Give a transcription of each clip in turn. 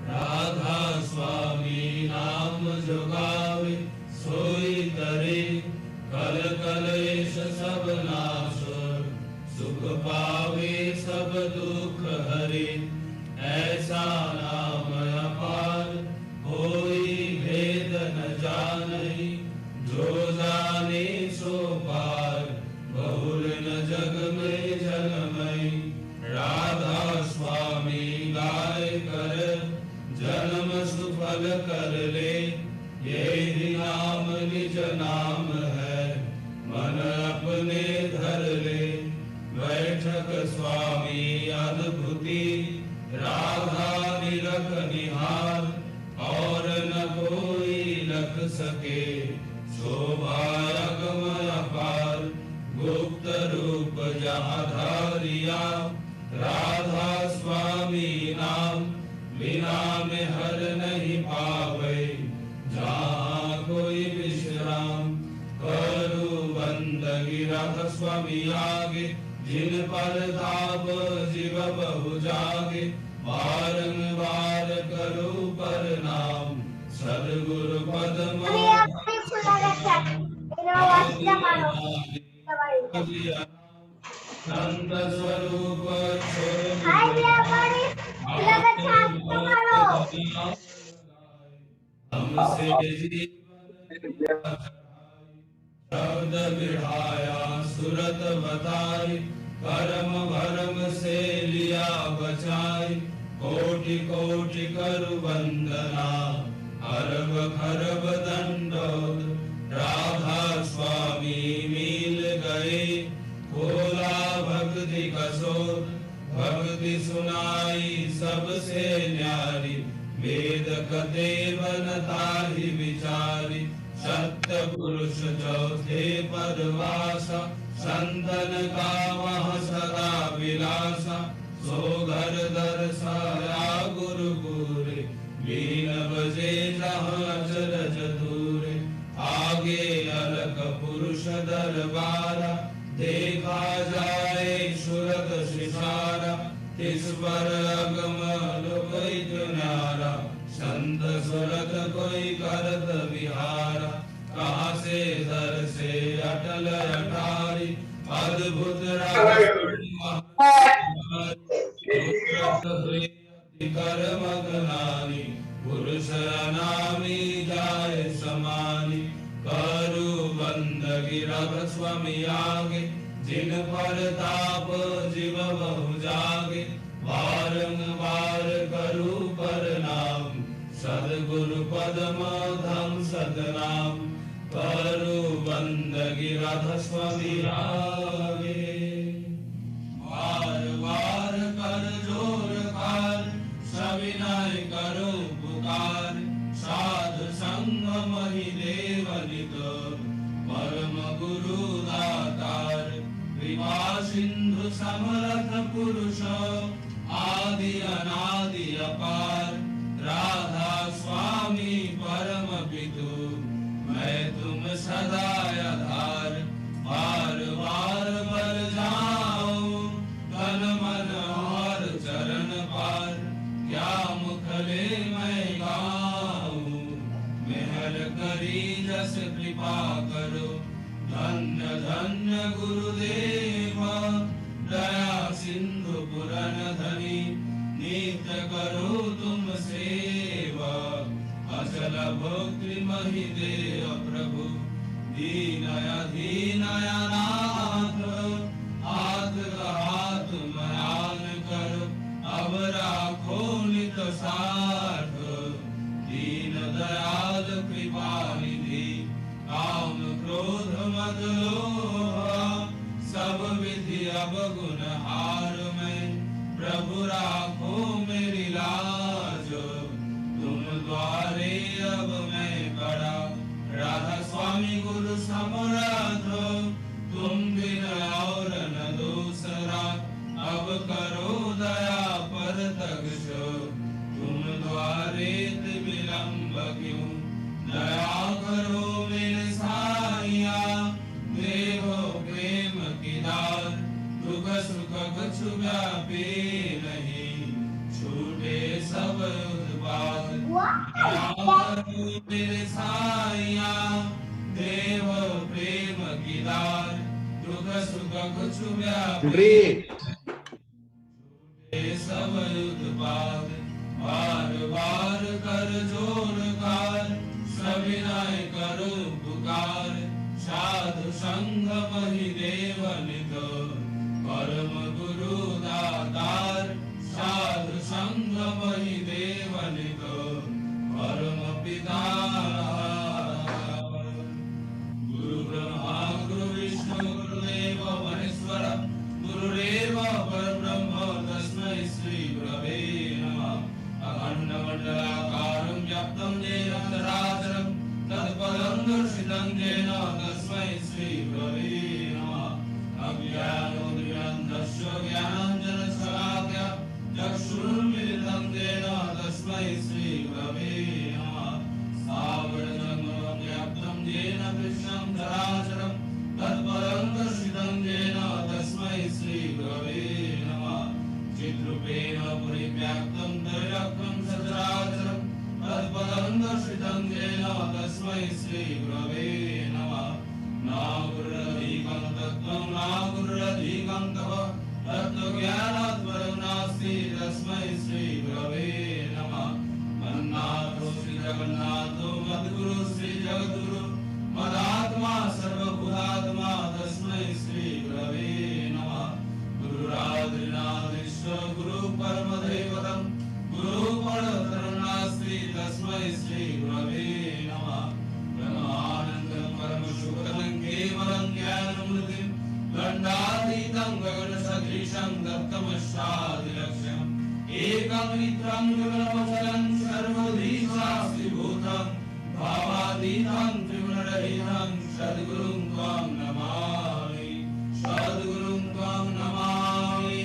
राधा स्वामी नाम जोगावे सोई तरे कल कलेश सब नाश सुख पावे सब दुख हरे ऐसा नाम अपार कोई भेद न जाने जो जाने सो पार बहुल न जग में जन्मई राधा स्वामी गाय कर जन्म सुफल कर ले यही नाम निज नाम है मन अपने धर ले बैठक स्वामी अद्भुति राधा निरख निहार और न कोई लख सके शोभा अगम अपार गुप्त रूप जहाँ धारिया राधा स्वामी नाम बिना में हर नहीं पावे जहाँ कोई विश्राम करू बंदगी राधा स्वामी आगे जिन पर ताप जीव बहु जागे बारंबार करो प्रणाम सद्गुरु पद्म संत स्वरूप हमसे जीवन शब्द बिढ़ाया सुरत बताई कर्म भरम से लिया बचाई कोटि कोटि करु वंदना अरब खरब दंडोत राधा स्वामी मिल गए खोला भक्ति कसोत भक्ति सुनाई सबसे न्यारी वेद कते बनताहि विचारी सत्य पुरुष चौथे परवासा संतन का वह सदा विलासा सो घर दर्शाया गुरु गुरे बीन बजे जहाँ अचरज दूरे आगे अलग पुरुष दरबारा देखा जाए सुरत सिसारा तिस पर अगम लोकई न्यारा संत सुरत कोई करत विहारा कहाँ से दर से अटल अटारी अद्भुत कर मगनानी पुरुष अनामी जाय समानी करु बंदगी राधा स्वामी आगे जिन पर ताप जीव बहु जागे बारंबार करू प्रणाम सद्गुरु पद्म धाम सतनाम करु बंदगी राधा स्वामी आगे बार बार कर जोर कार सविनय करो पुकार साधु संग महि देवनित परम गुरु दातार कृपा सिंधु समर्थ पुरुष आदि अनादि अपार राधा स्वामी परम पितु मैं तुम सदा आधार बार बार बर जाऊं तन मन और चरण पार क्या मुखले मैं गाऊं मेहर करी जस कृपा करो धन्य धन्य गुरुदेव दया सिंधु पुरन धनी नित्य करो तुम सेवा अचल भक्ति महि देव प्रभु दीनया दीनया नाथ हाथ हाथ मयान कर अब राखो नित साथ दीन दयाल कृपा निधि काम क्रोध मद लोभ सब विधि अब गुण हार में प्रभु राखो मेरी लाज तुम द्वारे अब स्वामी गुरु समरथ, तुम बिन और न दूसरा, अब करो दया पर तगश, तुम द्वारे विलंब क्यों, दया करो मेरे साइया, देहो प्रेम की दार, दुख सुख कछु व्यापी नहीं, छूटे सब उत्पात, दया करो मेरे साइया, देव प्रेम की दार, दुख सुख कछु व्यापी सब उत्पात, बार बार कर जोर कार, सविनय करो पुकार, साधु संग महि देव नित, परम गुरु दातार, साधु संग महि देव नित, परम पिता। गुरु ब्रह्मा गुरु विष्णु गुरुदेव महेश्वर, गुरुरेव परब्रह्म तस्मै श्री गुरवे नमः। अखण्डमण्डलाकारं व्याप्तं येन चराचरं, तत्पदं दर्शितं येन तस्मै श्री गुरवे नमः। अज्ञानोदयन्तस्य ज्ञानाञ्जनशलाकया, चक्षुरुन्मिलितं येन तस्मै श्री गुरवे नमः। स्थावरजङ्गमं व्याप्तं येन कृष्णं चराचरं, तत्पदं दर्शितं येन तस्मै श्री गुरवे नमः। चिद्रूपेण परिव्याप्तं त्रैलोक्यं सचराचरं, तत्पदं दर्शितं येन तस्मै श्री गुरवे नमः। न गुरुरधिकं तत्त्वं न गुरुरधिकं तपः, तत्त्वज्ञानात् परं नास्ति तस्मै श्री गुरवे नमः। मन्नाथो श्री जगन्नाथो मद्गुरु श्री जगद्गुरु, मदात्मा सर्वभूतात्मा तस्मै श्री गुरवे नमः। गुरुरादिनाथीश्वर गुरु परमदैवतं, गुरु परतरं नास्ति तस्मै श्री गुरवे नमः। ब्रह्मानन्दं परमसुखदं केवलं ज्ञानमूर्तिं, गण्डातीतं गगनसदृशं दत्तमस्यादिलक्ष्यम्, एकं नित्यं निर्मलमचलं सर्वधी शास्त्रीभूतं, भावातीतं त्रिगुणरहितं सद्गुरुं त्वां नमामि, सद्गुरुं त्वां नमामि,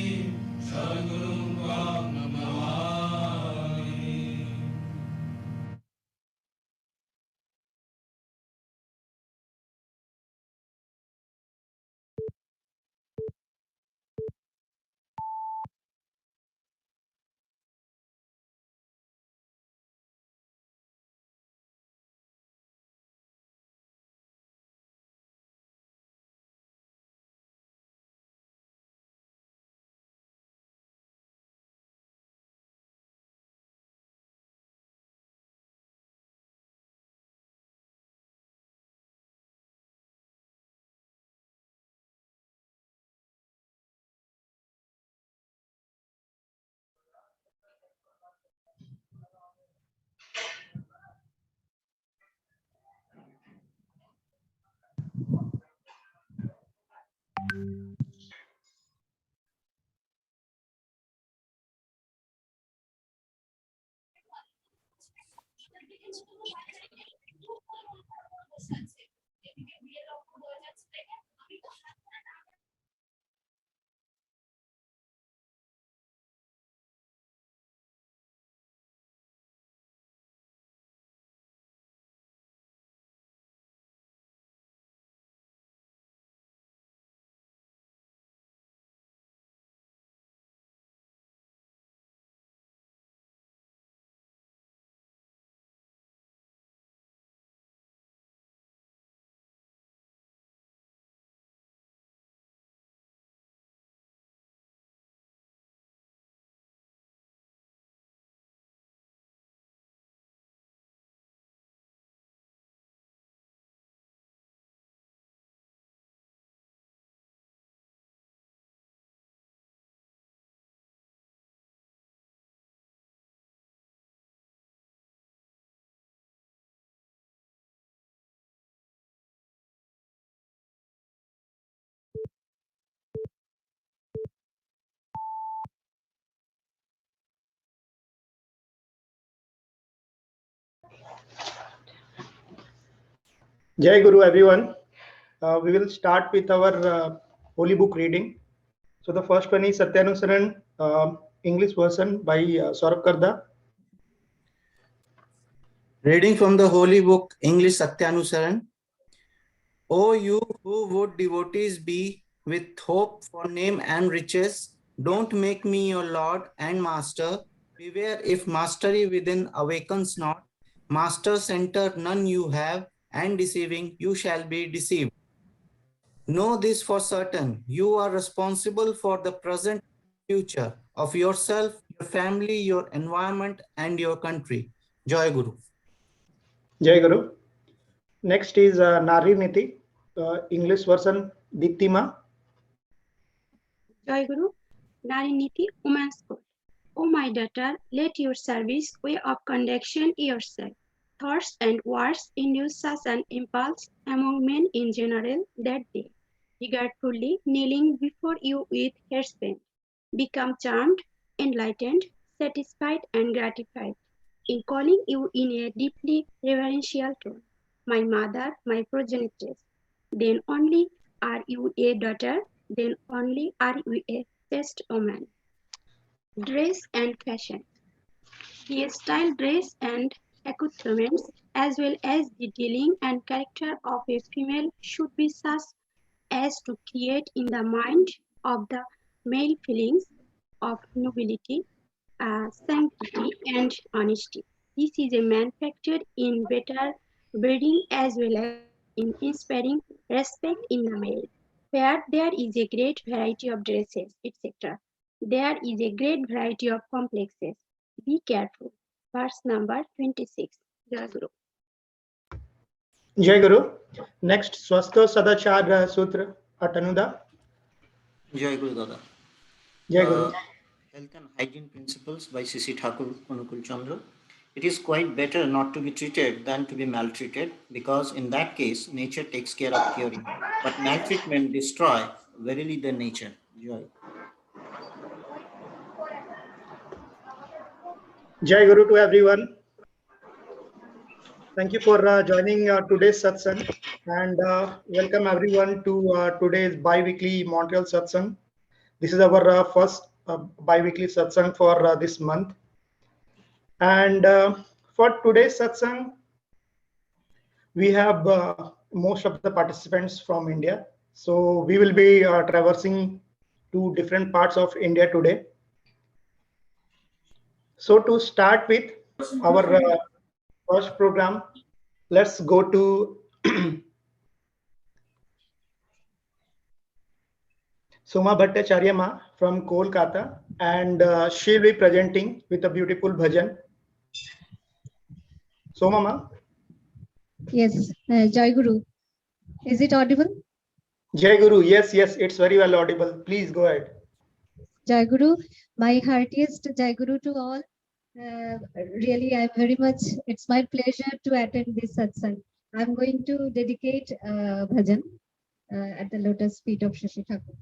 सद्गुरुं त्वां Namami. Jai Guru, everyone. We will start with our holy book reading. So the first one is Satyanusaran, English version by Saurabh Karda. Reading from the Holy Book, English Satyanusaran. O you who would devotees be with hope for name and riches, don't make me your Lord and Master. Beware if mastery within awakens not, Master center none you have, and deceiving you shall be deceived. Know this for certain, you are responsible for the present future of yourself, your family, your environment, and your country. Jai Guru. Jai Guru. Next is Nari Niti, English version Diptima. Joy Guru, Nariniti, Women's Code. O my daughter, let your service way of conduction yourself. Thoughts and words induce such an impulse among men in general that they, regardfully kneeling before you with hairspent, become charmed, enlightened, satisfied, and gratified in calling you in a deeply reverential tone, my mother, my progenitress. Then only are you a daughter, then only are you a chaste woman. Dress and fashion. The style, dress, and accoutrements, as well as the dealing and character of a female, should be such as to create in the mind of the male feelings of nobility, sanctity, and honesty. This is a manufactured in better breeding as well as in inspiring respect in the male. Where there is a great variety of dresses, etc., there is a great variety of complexes. Be careful. Verse number 26. Jai Guru. Jai Guru. Next, Swastha Sadachar Sutra Atanuda. Jai Guru Dada. Jai Guru. Health and Hygiene Principles by Sisi Thakur Kunukul Chandra. It is quite better not to be treated than to be maltreated, because in that case, nature takes care of curing. But maltreatment destroy verily the nature. Joy. Jai Guru to everyone. Thank you for joining today's satsang, and welcome everyone to today's bi-weekly Montreal satsang. This is our first bi-weekly satsang for this month. And for today's satsang, we have most of the participants from India. So we will be traversing to different parts of India today. So to start with our first program, let's go to Soma Bhattacharya Ma from Kolkata, and she'll be presenting with a beautiful bhajan. Soma Ma. Yes, Jai Guru. Is it audible? Jai Guru, yes, it's very well audible. Please go ahead. Jai Guru, my heartiest Jai Guru to all. Really, I'm very much, it's my pleasure to attend this satsang. I'm going to dedicate bhajan at the lotus feet of Shashi Thakur.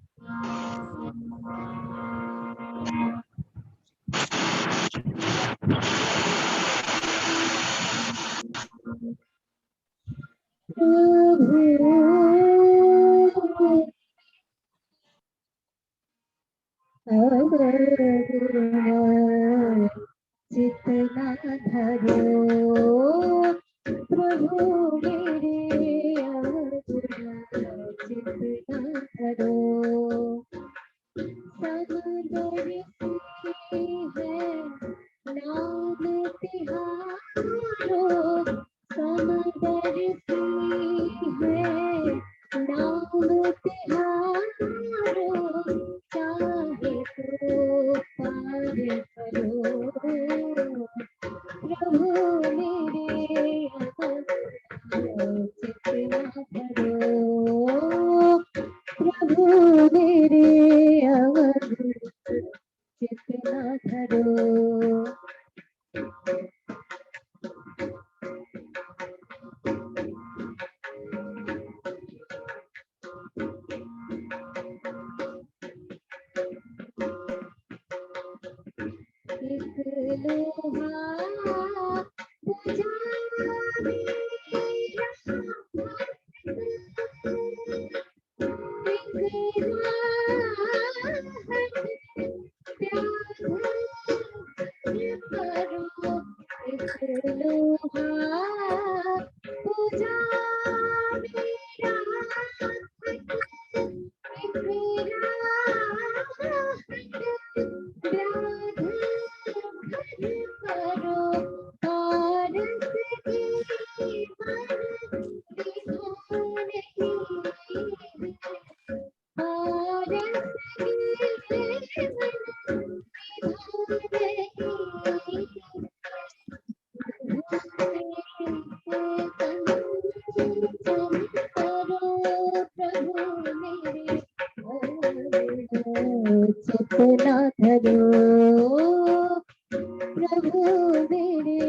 चितना धरो प्रभु मेरे चितना धरो समंदर सी है नाव तिहारो समंदर सी है नाव तिहारो चाहे तो पार करो प्रभु मेरे चितना धरो प्रभु मेरे चितना धरो एक लोहा बुझा मेरा करो प्रभु मेरे चितना धरो प्रभु मेरे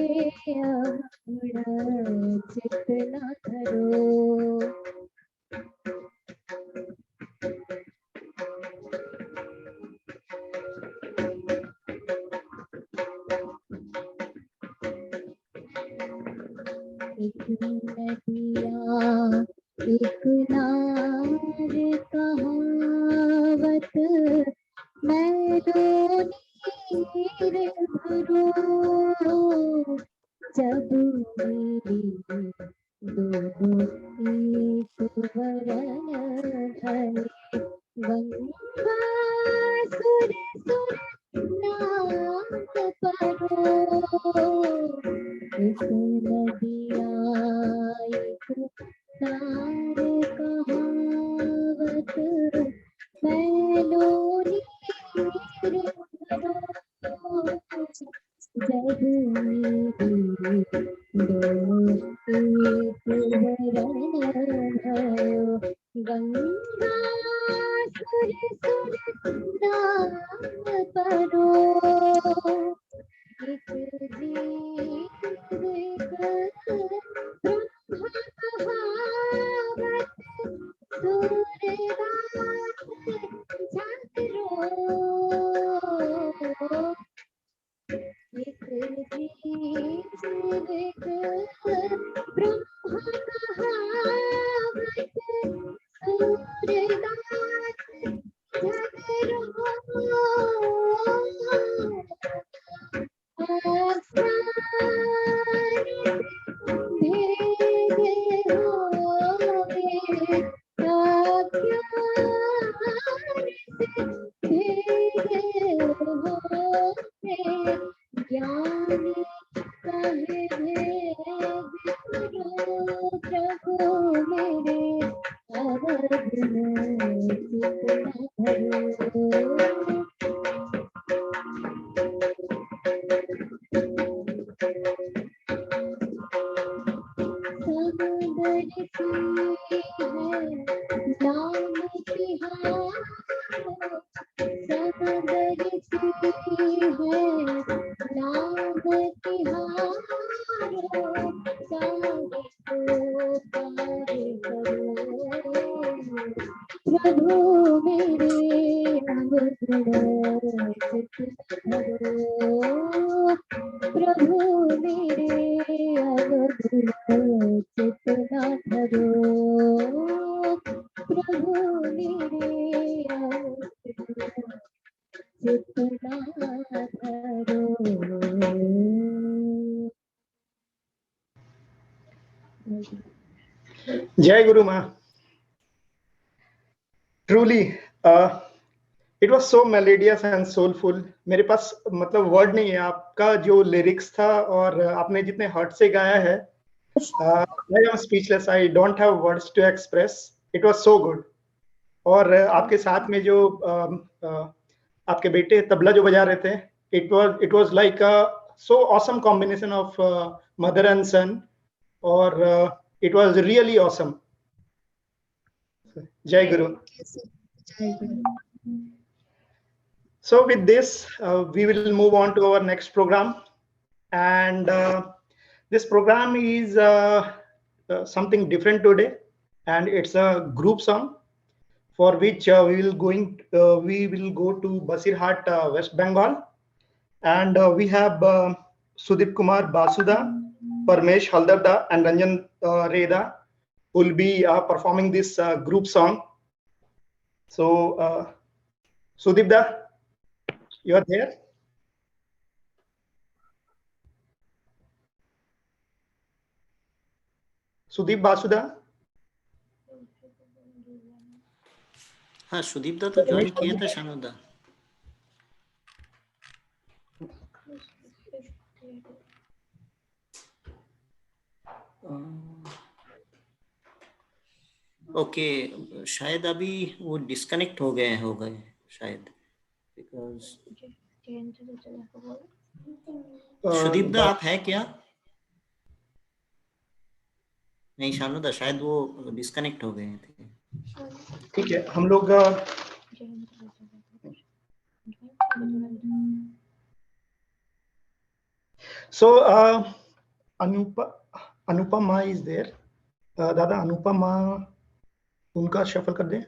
चितना धरो एक नदिया एक नार कहावत मैं नीर भरो जब मेरी दोनों एक वरण धरे गंगा सुर सुर नाम परो एक नदिया एक नार कहावत मैं लोनी भरो जब मेरी दोनों एक वरण भयो गंगा सुर सुर नाम परो एक जीव एक ब्रह्म कहावत सूरदास जागरो एक जीव एक ब्रह्म कहावत सूरदास जागरो प्रभु मेरे प्रभु मेरे चितना धरो प्रभु मेरे चितना धरो Jai Guru Ma. Truly, it was so melodious and soulful. मेरे पास मतलब वर्ड नहीं है. आपका जो लिरिक्स था और आपने जितने हार्ट से गाया है, I am speechless. I don't have words to express. It was so good. और आपके साथ में जो आपके बेटे तबला जो बजा रहे थे, it was like a so awesome combination of mother and son, और it was really awesome. Jai Guru. So with this, we will move on to our next program, and this program is something different today, and it's a group song for which we will go to Basirhat, West Bengal, and we have Sudip Kumar Basuda, Parmesh Haldarda, and Ranjan Reda will be performing this group song. So Sudip da, you are there? Sudip Basuda? हाँ सुदीप दा तो join किया था शानू दा. Okay शायद अभी वो disconnect हो गए शायद, बिकॉज सुदीप दा आप है क्या? नहीं शानुदा, शायद वो डिस्कनेक्ट हो गए थे। ठीक है, हम लोग so अनुपमा इज देयर। दादा अनुपमा उनका शफल कर दें।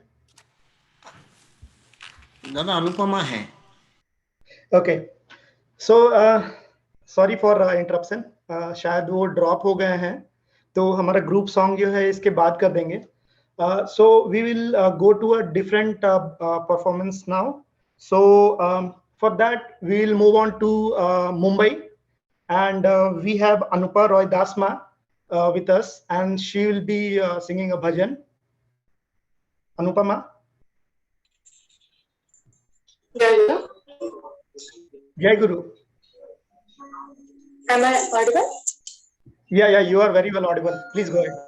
दादा अनुपमा है। Okay, so sorry for interruption, शायद वो ड्रॉप हो गए हैं, तो हमारा ग्रुप सॉन्ग जो है इसके बाद कर देंगे। So we will go to a different performance now. So for that we will move on to Mumbai, and we have Anupa Roy Dasma with us, and she will be singing a bhajan. Anupama. Jai Guru. Am I audible? Yeah, you are very well audible. Please go ahead.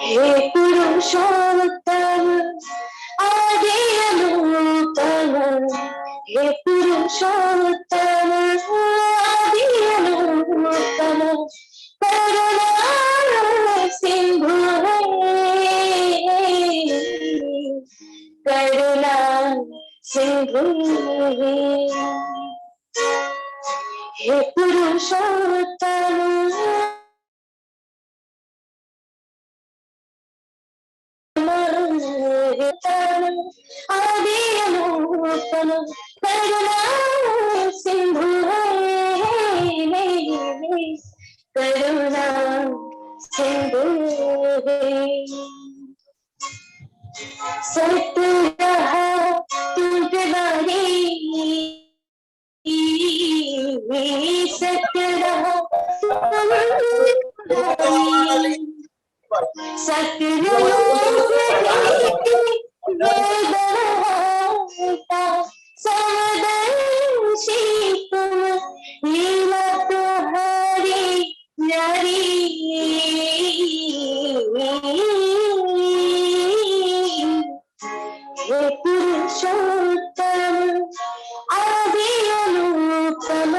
हे पुरुषोत्तम आदि अनूतम, हे पुरुषोत्तम आदि अनूतम, करुणा सिंधु करुणा सिंधु हे पुरुषोत्तम आदि अनूतम, करुणा सिंधु करुणा सिंधु सत्य रहा तुम पे बारी, सत्य रहा लीला तुम्हारी नारी, हे पुरुषोत्तम आदि अनूतम,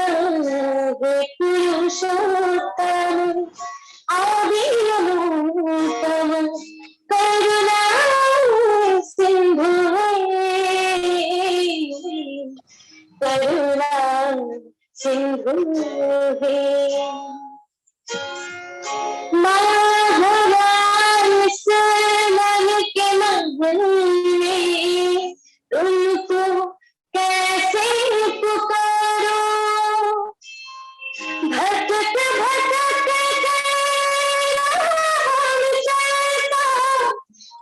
हे पुरुषोत्तम आदि अनूतम, करुणा सिंधु करुणा सिंधु माधवान मन के मगन में तुमको कैसे पुकारो, भटक भटक राम चलता,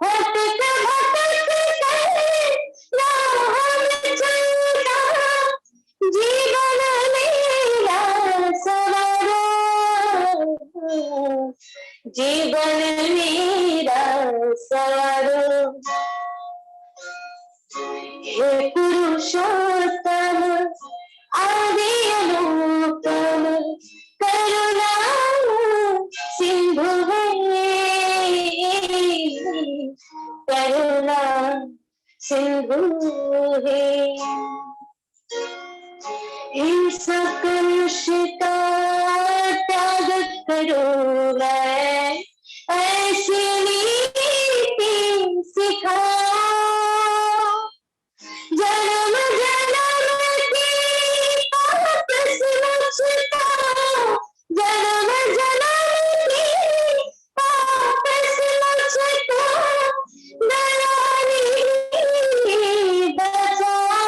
भटक भटक राम चलता, जीवन मेरा सवारो, जीवन मेरा सवारो, हे पुरुषोत्तम आदि अनूतम, करुणा सिंधु करुणा सिंधु इस कलुष का त्याग करो, मैं ऐसी नीति सिखाओ, जन्म जन्म की आपस मुझको, जन्म जन्म की आपस मुझको, दयानी बचाओ,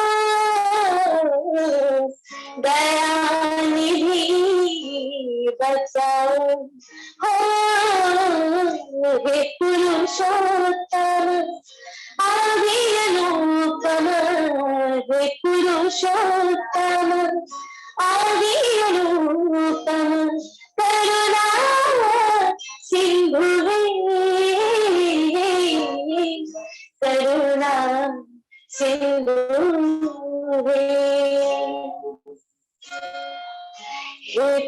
दयानिधि बचाओ, हो हे पुरुषोत्तम आदि अनूतम, पुरुषोत्तम आदि अनुपम करुणा सिंधु करुणा सिंधु हे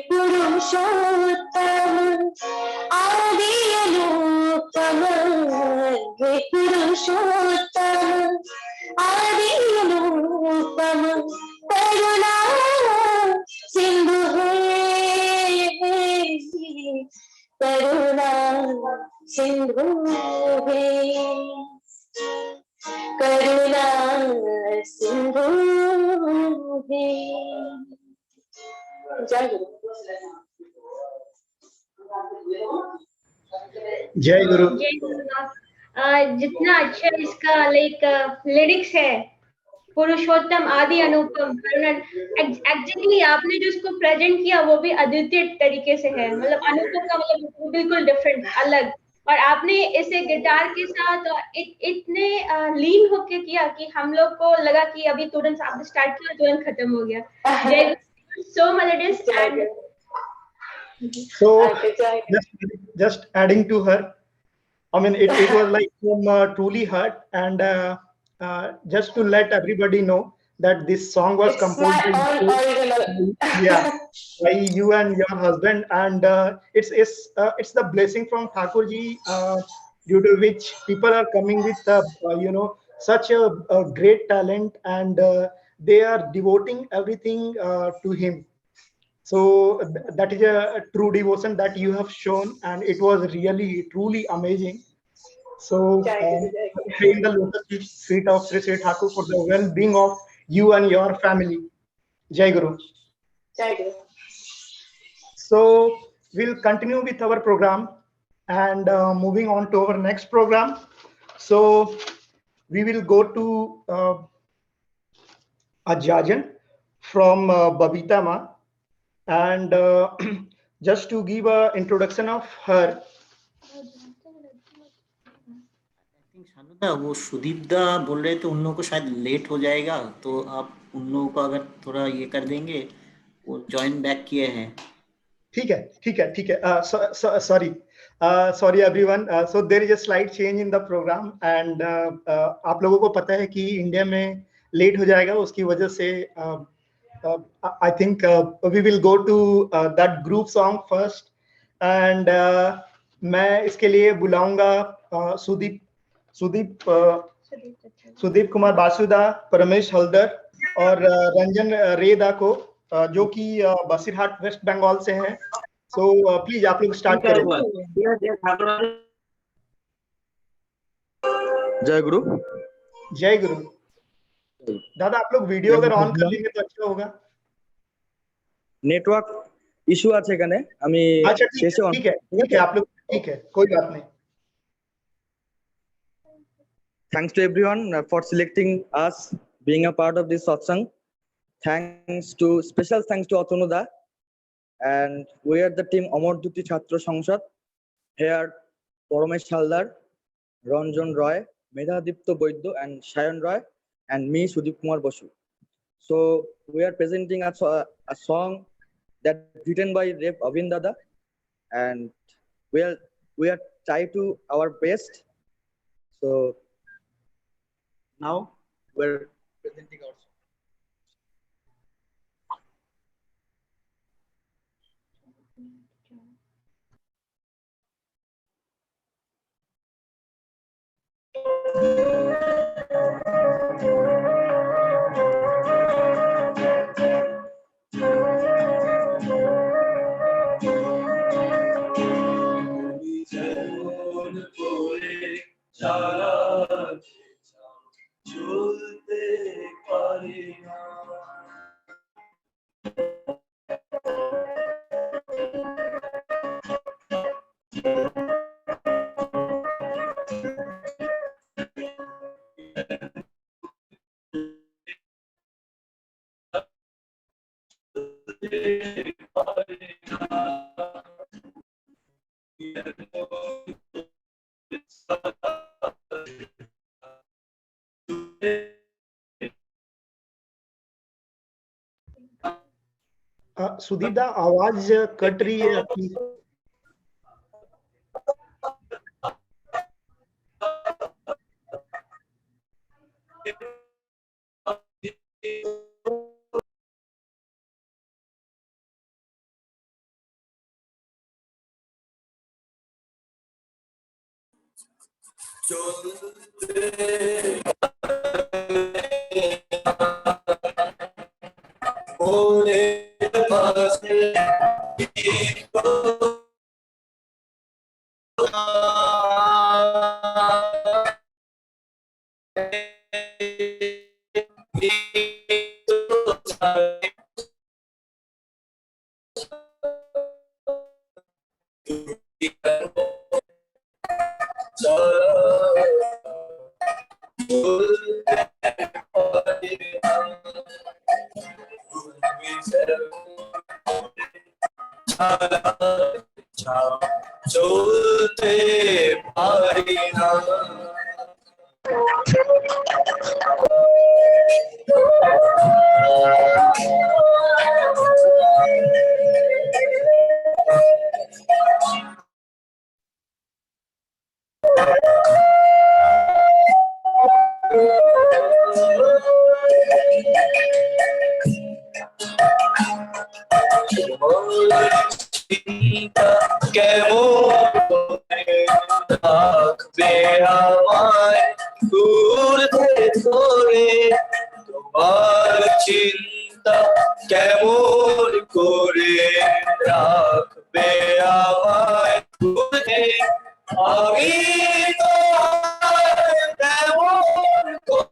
पुरुषोत्तम आदि अनुपम हे पुरुषोत्तम आदि अनुपम करुणा सिंधु करुणा सिंधु करुणा सिंधु जय गुरु। जय गुरु। जय गुरुदास। जितना अच्छा इसका लिरिक्स है, पुरुषोत्तम आदि अनुपम करुणा, एक्जेक्टली आपने जो इसको प्रेजेंट किया वो भी अद्वितीय तरीके से है। मतलब अनुपम का मतलब बिल्कुल डिफरेंट, अलग, और आपने इसे गिटार के साथ इतने लीन होके किया कि हम लोग को लगा कि अभी तुरंत आपने स्टार्ट किया तुरंत खत्म हो गया। जय so melodious and So just adding to her, I mean, it was like from truly heart, and just to let everybody know that this song was It's composed my own original. yeah, by you and your husband, and it's the blessing from Thakur ji, due to which people are coming with such a great talent, and they are devoting everything to him. So that is a true devotion that you have shown, and it was really truly amazing. So praying the lotus feet of Sri Sri Thakur for the well-being of you and your family. Jai Guru. Jai Guru. So we'll continue with our program, and moving on to our next program. So we will go to a jajan from Babita Ma, and just to give a introduction of her. Shanuda, वो सुदीप दा बोल रहे थे उन लोगों को शायद late हो जाएगा, तो आप उन लोगों को अगर थोड़ा ये कर देंगे, वो ज्वाइन बैक किए हैं। ठीक है sorry everyone, so there is a slight change in the program, and आप लोगों को पता है कि इंडिया में लेट हो जाएगा, उसकी वजह से I think we will go to that group song first, and मैं इसके लिए बुलाऊंगा सुदीप कुमार बासुदा, परमेश हल्दर और रंजन रेदा को, जो कि बसीरहाट वेस्ट बंगाल से हैं। सो प्लीज आप लोग स्टार्ट करें। जय गुरु। जय गुरु। दादा आप लोग वीडियो अगर ऑन कर लेंगे तो अच्छा होगा। नेटवर्क इशू আছে এখানে, আমি अच्छा ठीक है आप लोग, ठीक है, कोई बात नहीं। Thanks to everyone for selecting us, being a part of this satsang. Special thanks to Atonuda, and we are the team Amar Jyoti Chhatra Sangsad. Here Paramesh Haldar, Ranjan Roy, Medhadipto Boidyo and Shayan Roy, and me Sudeep Kumar Basu. So we are presenting a song that written by Rev Avin Dada, and we are try to our best. So now we're presenting our song. Sudhir दा आवाज cut रही है आपकी। চলতে পারি না। রাখবে আমায় ঊর্ধ্বে ধরে, তোমার চিন্তা কেমন করে রাখবে আমায় ঊর্ধ্বে, আমি তো তেমন করে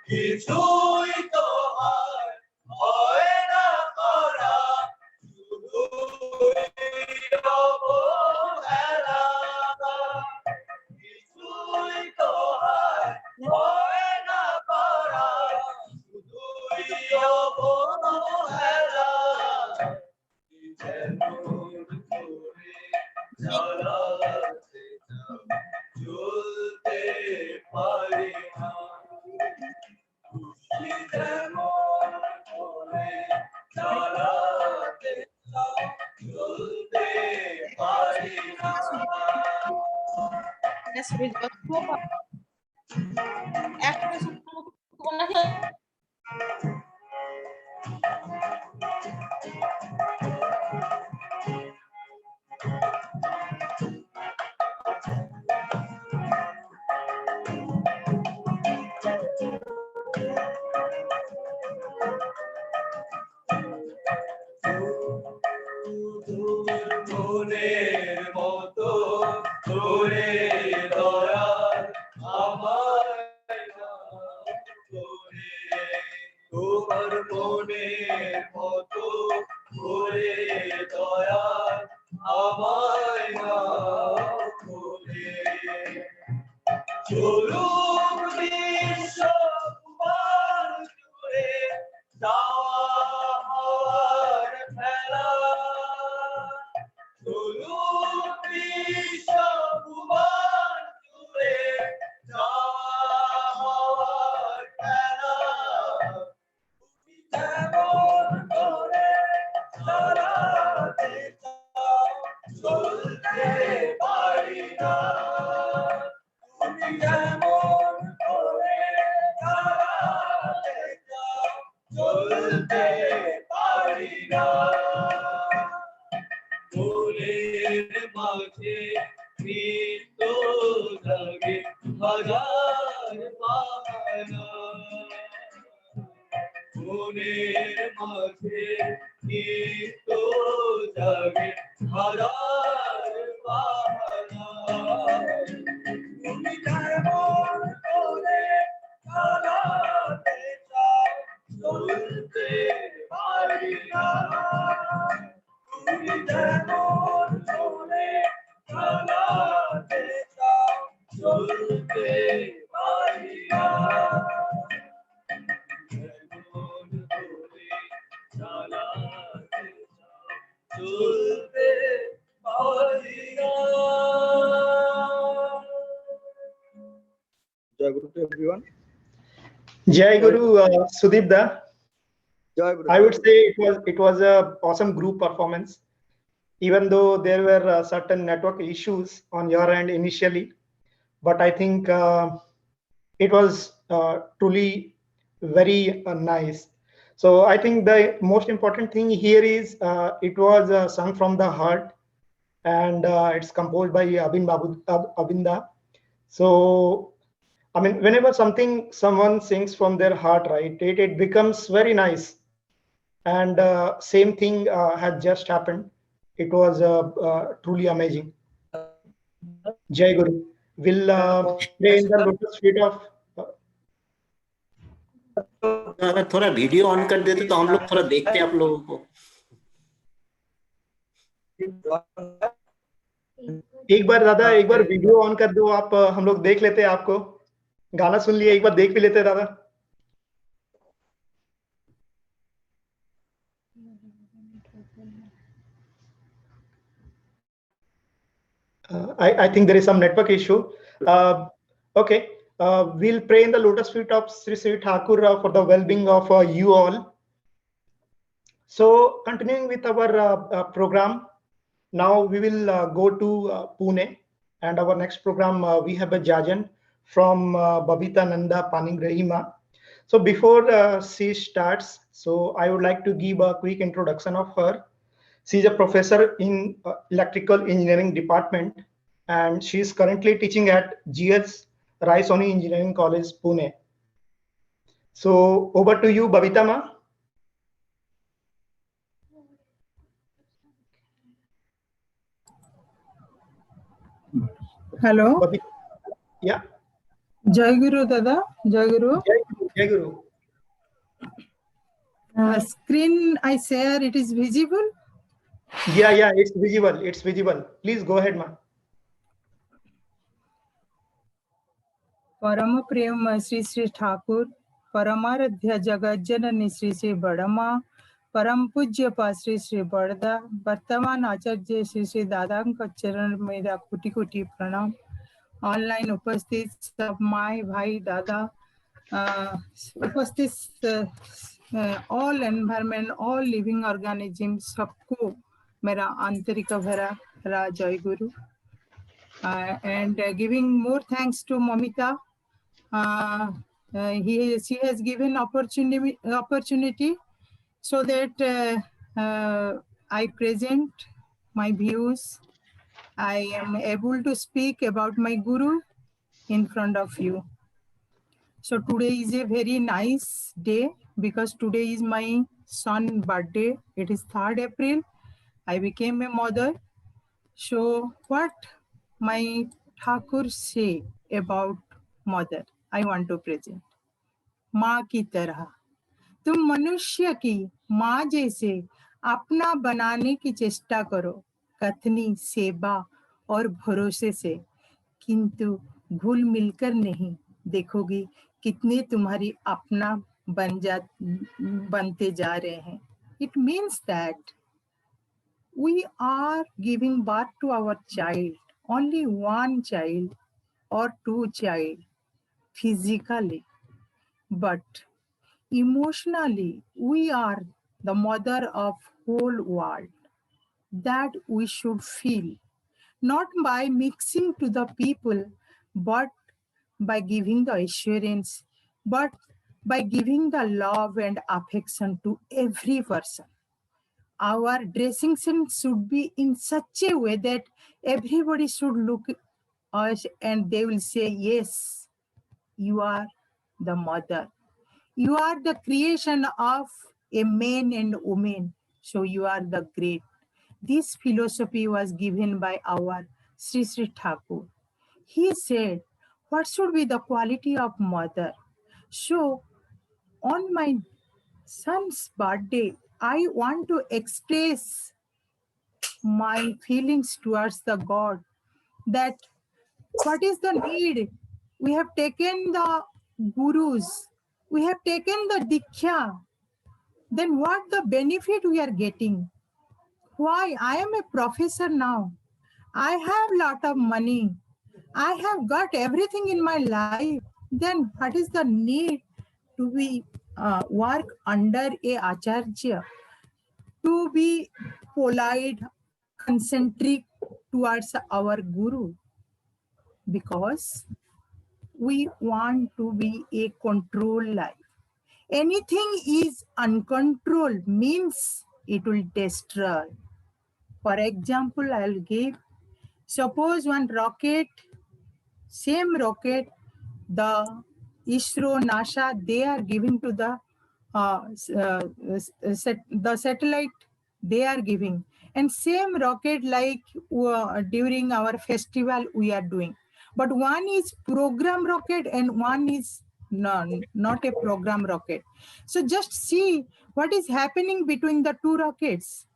কিছুই তো হয় না করা, শুধুই অবহেলা। কিছুই তো হয় না করা, শুধুই অবহেলা। চালাতে চলতে পারি না, যেমন করে চালাতে চলতে পারি না। Yes, we got two. After মনের মতো করে দয়াল আমায় না করে, তোমার মনের মতো করে দয়াল আমায় না করে। চলুক বিশ্ব কুমার জুড়ে যাওয়া হওয়ার খেলা, চলুক পারিনা ফুলের মাঝে নিত্য জাগে হাজার পাহারা ফুলের মাঝে নিত্য জাগে হাজার পাহারা তুমি কেমন করে চালাতে চাও চলতে পারি না তুমি কেমন করে চালাতে চাও চলতে পারি না কেমন করে চালাতে চাও চলতে পারি না Jai Guru to everyone. Jai Guru, Sudeep da. Jai Guru. I would say it was a awesome group performance, even though there were certain network issues on your end initially, but I think it was truly very nice. So I think the most important thing here is it was sung from the heart, and it's composed by Abinda. So I mean, whenever someone sings from their heart, right, it becomes very nice. And same thing had just happened. It was truly amazing. Jai Guru. Will pray in the lotus feet of. अगर थोड़ा video on कर देते तो हम लोग थोड़ा देखते आप लोगों को एक बार दादा, एक बार वीडियो ऑन कर दो आप, हम लोग देख लेते हैं आपको. गाना सुन लिए, एक बार देख भी लेते हैं दादा. I think there is some network issue. Okay, we'll pray in the lotus feet of Sri Sri Thakur for the well-being of you all. So, continuing with our program, now we will go to Pune, and our next program we have a Jajan from Babita Nanda Paningrahima. So before she starts, so I would like to give a quick introduction of her. She is a professor in electrical engineering department, and she is currently teaching at GS Raisoni Engineering College, Pune. So over to you, Babita ma. Hello. Babita. Yeah. Jai Guru Dada. Jai Guru. Jai Guru. Jai Guru. Screen I share, it is visible? Yeah, it's visible. It's visible. Please go ahead, ma. Parama Priyam Sri Sri Thakur, Paramaradhya Jagat Janani Sri Sri Badama, Param Pujya Pa Sri Sri Badda, Vartaman Acharya Sri Sri Dadanka Charan Mera Kuti Kuti Pranam, online उपस्थित सब my भाई दादा उपस्थित all environment, all living organisms सबको मेरा आंतरिक भरा जय गुरु. And giving more thanks to Mamita. She has given opportunity so that I present my views. I am able to speak about my Guru in front of you. So today is a very nice day because today is my son's birthday. It is 3rd April. I became a mother. So what my Thakur say about mother, I want to present. माँ की तरह तुम मनुष्य की माँ जैसे अपना बनाने की चेष्टा करो, कथनी सेवा और भरोसे से, किंतु घुल मिलकर नहीं, देखोगी कितने तुम्हारी अपना बनते जा रहे हैं. It means that we are giving birth to our child, only one child or two child physically, but emotionally we are the mother of whole world. That we should feel, not by mixing to the people, but by giving the assurance, but by giving the love and affection to every person. our dressing sense should be in such a way that everybody should look at us and they will say, yes, you are the mother. You are the creation of a man and woman. So you are the great. This philosophy was given by our Sri Sri Thakur. He said, what should be the quality of mother? So on my son's birthday, I want to express my feelings towards the God, that what is the need? We have taken the gurus, we have taken the diksha, then what the benefit we are getting? Why? I am a professor now. I have lot of money. I have got everything in my life. Then what is the need to be work under a acharya, to be polite, concentric towards our guru? Because we want to be a controlled life. Anything is uncontrolled means it will destroy. For example, I'll give, suppose one rocket, same rocket, the ISRO, NASA, they are giving to the the satellite, they are giving. And same rocket like during our festival we are doing. But one is program rocket and one is not a program rocket. So just see what is happening between the two rockets.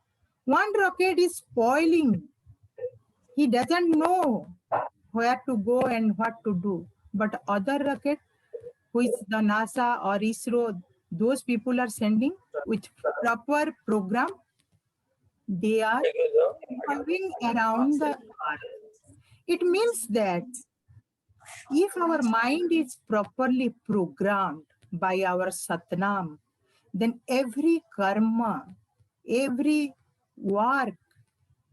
One rocket is spoiling. He doesn't know where to go and what to do. But other rocket, which the NASA or ISRO, those people are sending with proper program, they are moving around the earth. It means that if our mind is properly programmed by our Satnam, then every karma, every work,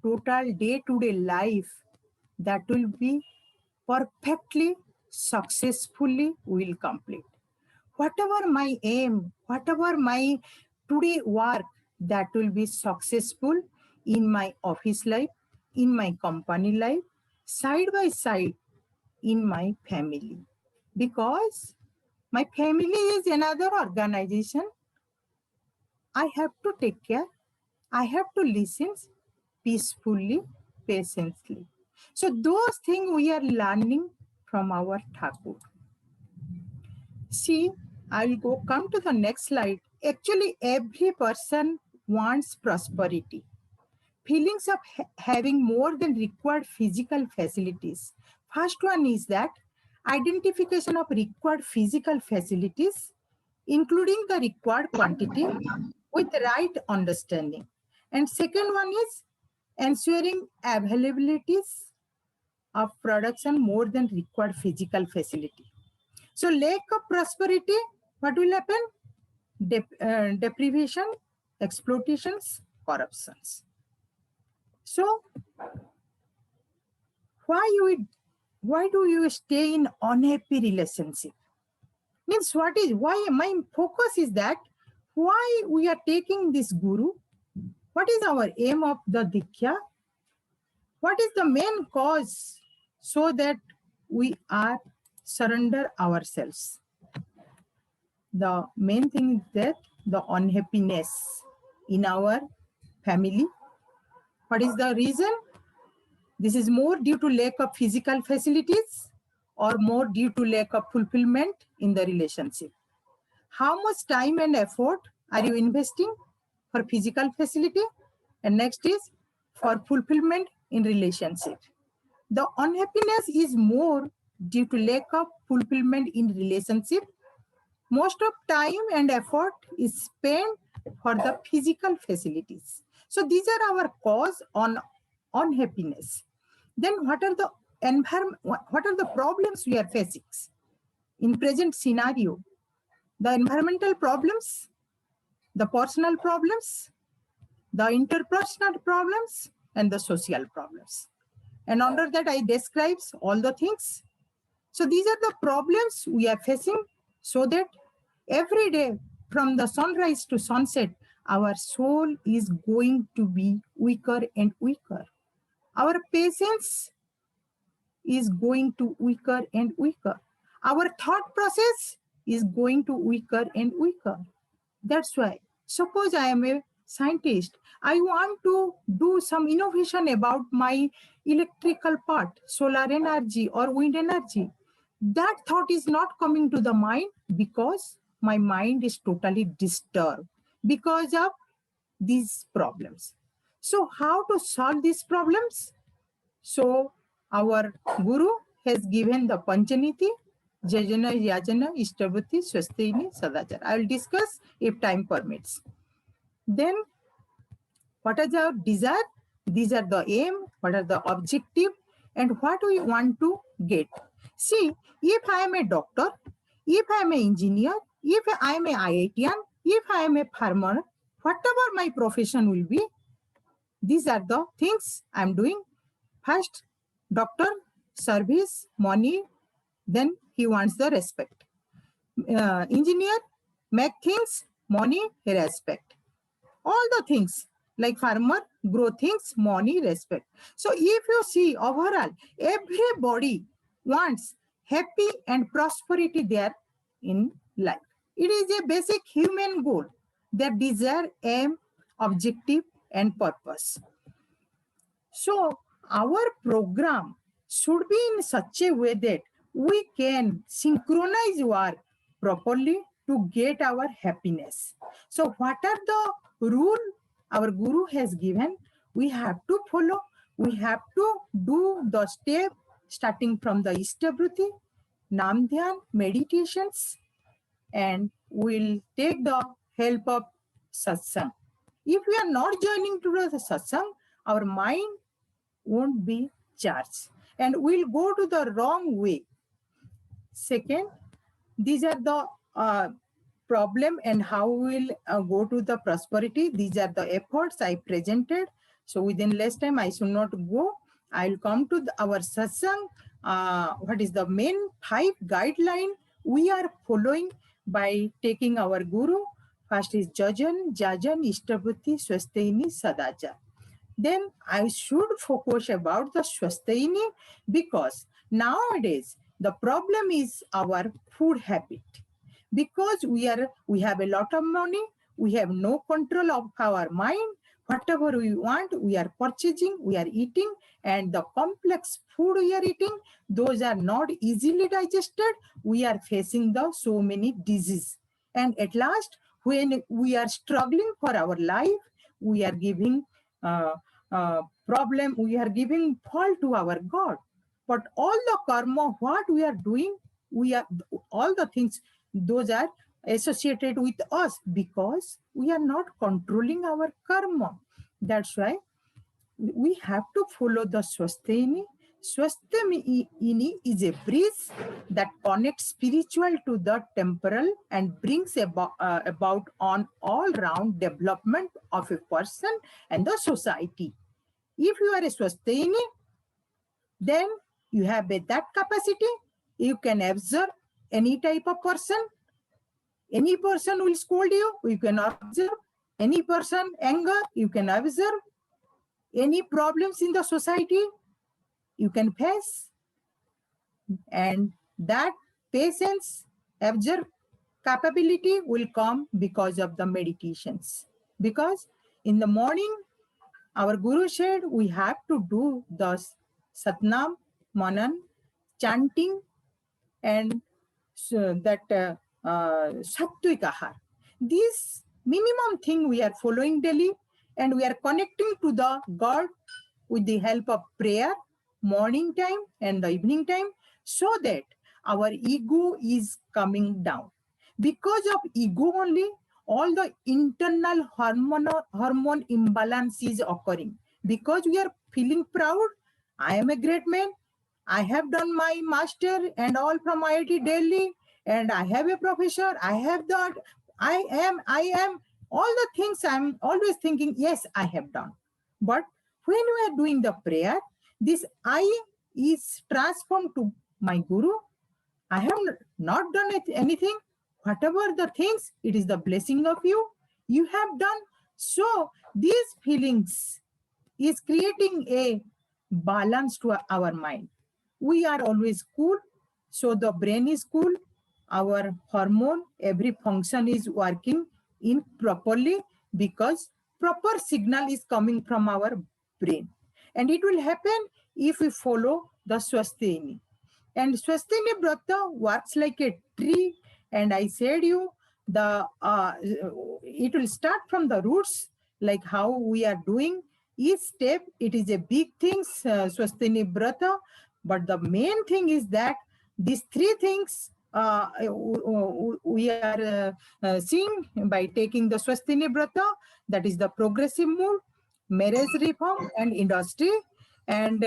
total day-to-day life, that will be perfectly, successfully will complete. Whatever my aim, whatever my today work, that will be successful in my office life, in my company life, side by side in my family. Because my family is another organization. I have to take care. I have to listen peacefully, patiently. So those things we are learning from our Thakur. See, I will come to the next slide. Actually, every person wants prosperity. Feelings of having more than required physical facilities. First one is that identification of required physical facilities, including the required quantity with right understanding. And second one is ensuring availabilities of production more than required physical facility. So lack of prosperity, what will happen? Deprivation, exploitations, corruptions. So why do you stay in unhappy relationship? Means why my focus is that why we are taking this guru? What is our aim of the Diksha? What is the main cause so that we are surrender ourselves? The main thing is that the unhappiness in our family. What is the reason? This is more due to lack of physical facilities or more due to lack of fulfillment in the relationship. How much time and effort are you investing for physical facility? And next is for fulfillment in relationship. The unhappiness is more due to lack of fulfillment in relationship. Most of time and effort is spent for the physical facilities. So these are our cause on unhappiness. Then what are the problems we are facing in present scenario? The environmental problems, the personal problems, the interpersonal problems, and the social problems. And under that I describe all the things. So these are the problems we are facing, so that every day from the sunrise to sunset, our soul is going to be weaker and weaker. Our patience is going to weaker and weaker. Our thought process is going to weaker and weaker. That's why, suppose I am a scientist, I want to do some innovation about my electrical part, solar energy or wind energy. That thought is not coming to the mind because my mind is totally disturbed because of these problems. So how to solve these problems? So our Guru has given the Panchaniti, Jajana, Yajana, Ishtabhuti, Swastini, Sadachar. I will discuss if time permits. Then what is our desire? These are the aim, what are the objective, and what we want to get. See, if I am a doctor, if I am an engineer, if I am a IITian, if I am a farmer, whatever my profession will be, these are the things I am doing. First, doctor, service, money, then he wants the respect. Engineer, make things, money, respect. All the things, like farmer, grow things, money, respect. So if you see overall, everybody wants happy and prosperity there in life. It is a basic human goal, their desire, aim, objective, and purpose. So our program should be in such a way that we can synchronize work properly to get our happiness. So what are the rule our Guru has given? We have to follow. We have to do the step starting from the Ishtabhuti, Nam Dhyan, meditations, and we'll take the help of satsang. If we are not joining to the satsang, our mind won't be charged and we'll go to the wrong way. Second, these are the problem and how we'll go to the prosperity. These are the efforts I presented. So within less time, I should not go. I'll come to our satsang. What is the main 5 guideline we are following by taking our Guru? First is Jajan, Jajan, Ishtabhuti, Swastini, Sadachar. Then I should focus about the Swastini because nowadays the problem is our food habit. Because we have a lot of money, we have no control of our mind. Whatever we want, we are purchasing, we are eating, and the complex food we are eating, those are not easily digested. We are facing the so many diseases. And at last, when we are struggling for our life, we are giving problem, we are giving fault to our God. But all the karma, what we are doing, we are all the things, those are associated with us because we are not controlling our karma. That's why we have to follow the Swastini. Swastini is a bridge that connects spiritual to the temporal and brings about on all-round development of a person and the society. If you are a Swastini, then you have that capacity. You can observe any type of person. Any person will scold you, you can observe. Any person anger, you can observe. Any problems in the society, you can face. And that patience, observe capability will come because of the meditations. Because in the morning, our Guru said we have to do the Satnam, Manan, chanting, and so that Sattvic Ahar. This minimum thing we are following daily, and we are connecting to the God with the help of prayer, morning time and the evening time, so that our ego is coming down. Because of ego only, all the internal hormone imbalance is occurring. Because we are feeling proud, I am a great man, I have done my master and all from IIT Delhi, and I have a professor, I have that, I am, all the things I'm always thinking, yes, I have done. But when we are doing the prayer, this I is transformed to my Guru. I have not done anything. Whatever the things, it is the blessing of you. You have done. So these feelings is creating a balance to our mind. We are always cool, so the brain is cool, our hormone, every function is working in properly because proper signal is coming from our brain. And it will happen if we follow the Swasthini. And Swasthini Brata works like a tree. And I said you, it will start from the roots, like how we are doing. Each step, it is a big thing, Swasthini Brata. But the main thing is that these three things we are seeing by taking the Swasthini Brata, that is the progressive mood, marriage reform, and industry. And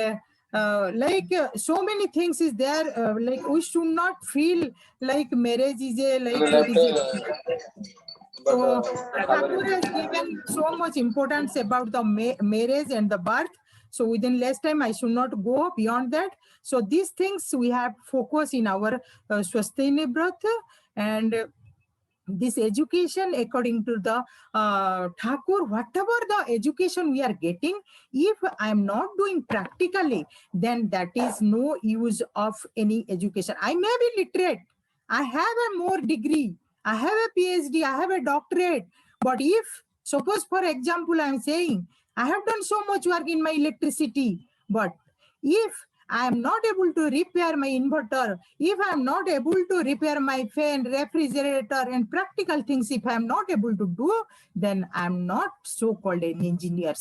so many things is there, like we should not feel like marriage is a so Thakur has given so much importance about the marriage and the birth. So within less time, I should not go beyond that. So these things we have focus in our Swasthini Brata, and this education according to the Thakur, whatever the education we are getting, if I am not doing practically, then that is no use of any education. I may be literate, I have a more degree, I have a PhD, I have a doctorate, but if, suppose for example, I am saying, I have done so much work in my electricity, but if I am not able to repair my inverter, if I am not able to repair my fan, refrigerator, and practical things, if I am not able to do, then I am not so-called an engineer.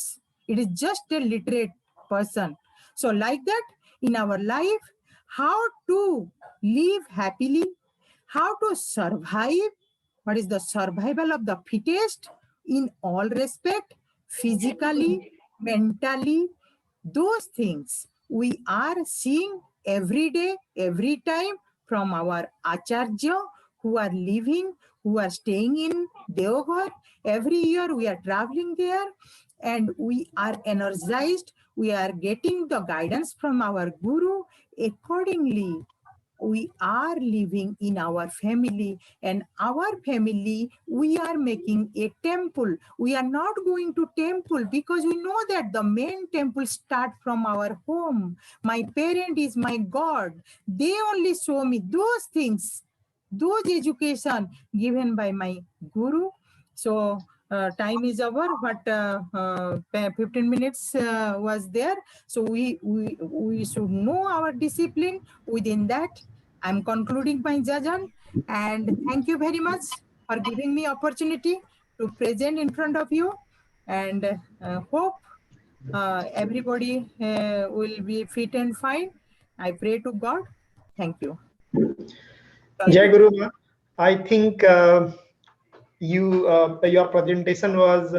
It is just a literate person. So like that, in our life, how to live happily, how to survive, what is the survival of the fittest in all respect, physically, mentally, those things we are seeing every day, every time from our Acharya who are living, who are staying in Deoghar. Every year we are traveling there and we are energized. We are getting the guidance from our Guru. Accordingly, we are living in our family, and our family, we are making a temple. We are not going to temple because we know that the main temple start from our home. My parent is my God. They only show me those things, those education given by my Guru. So time is over, but 15 minutes was there. So we should know our discipline. Within that, I'm concluding my jajan, and thank you very much for giving me opportunity to present in front of you, and hope everybody will be fit and fine. I pray to God. Thank you. Jai Guru Ma, I think your presentation was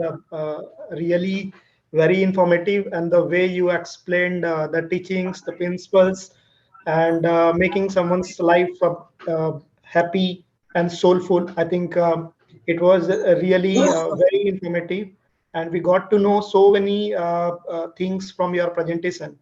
really very informative, and the way you explained the teachings, the principles, and making someone's life happy and soulful. I think it was really very informative, and we got to know so many things from your presentation.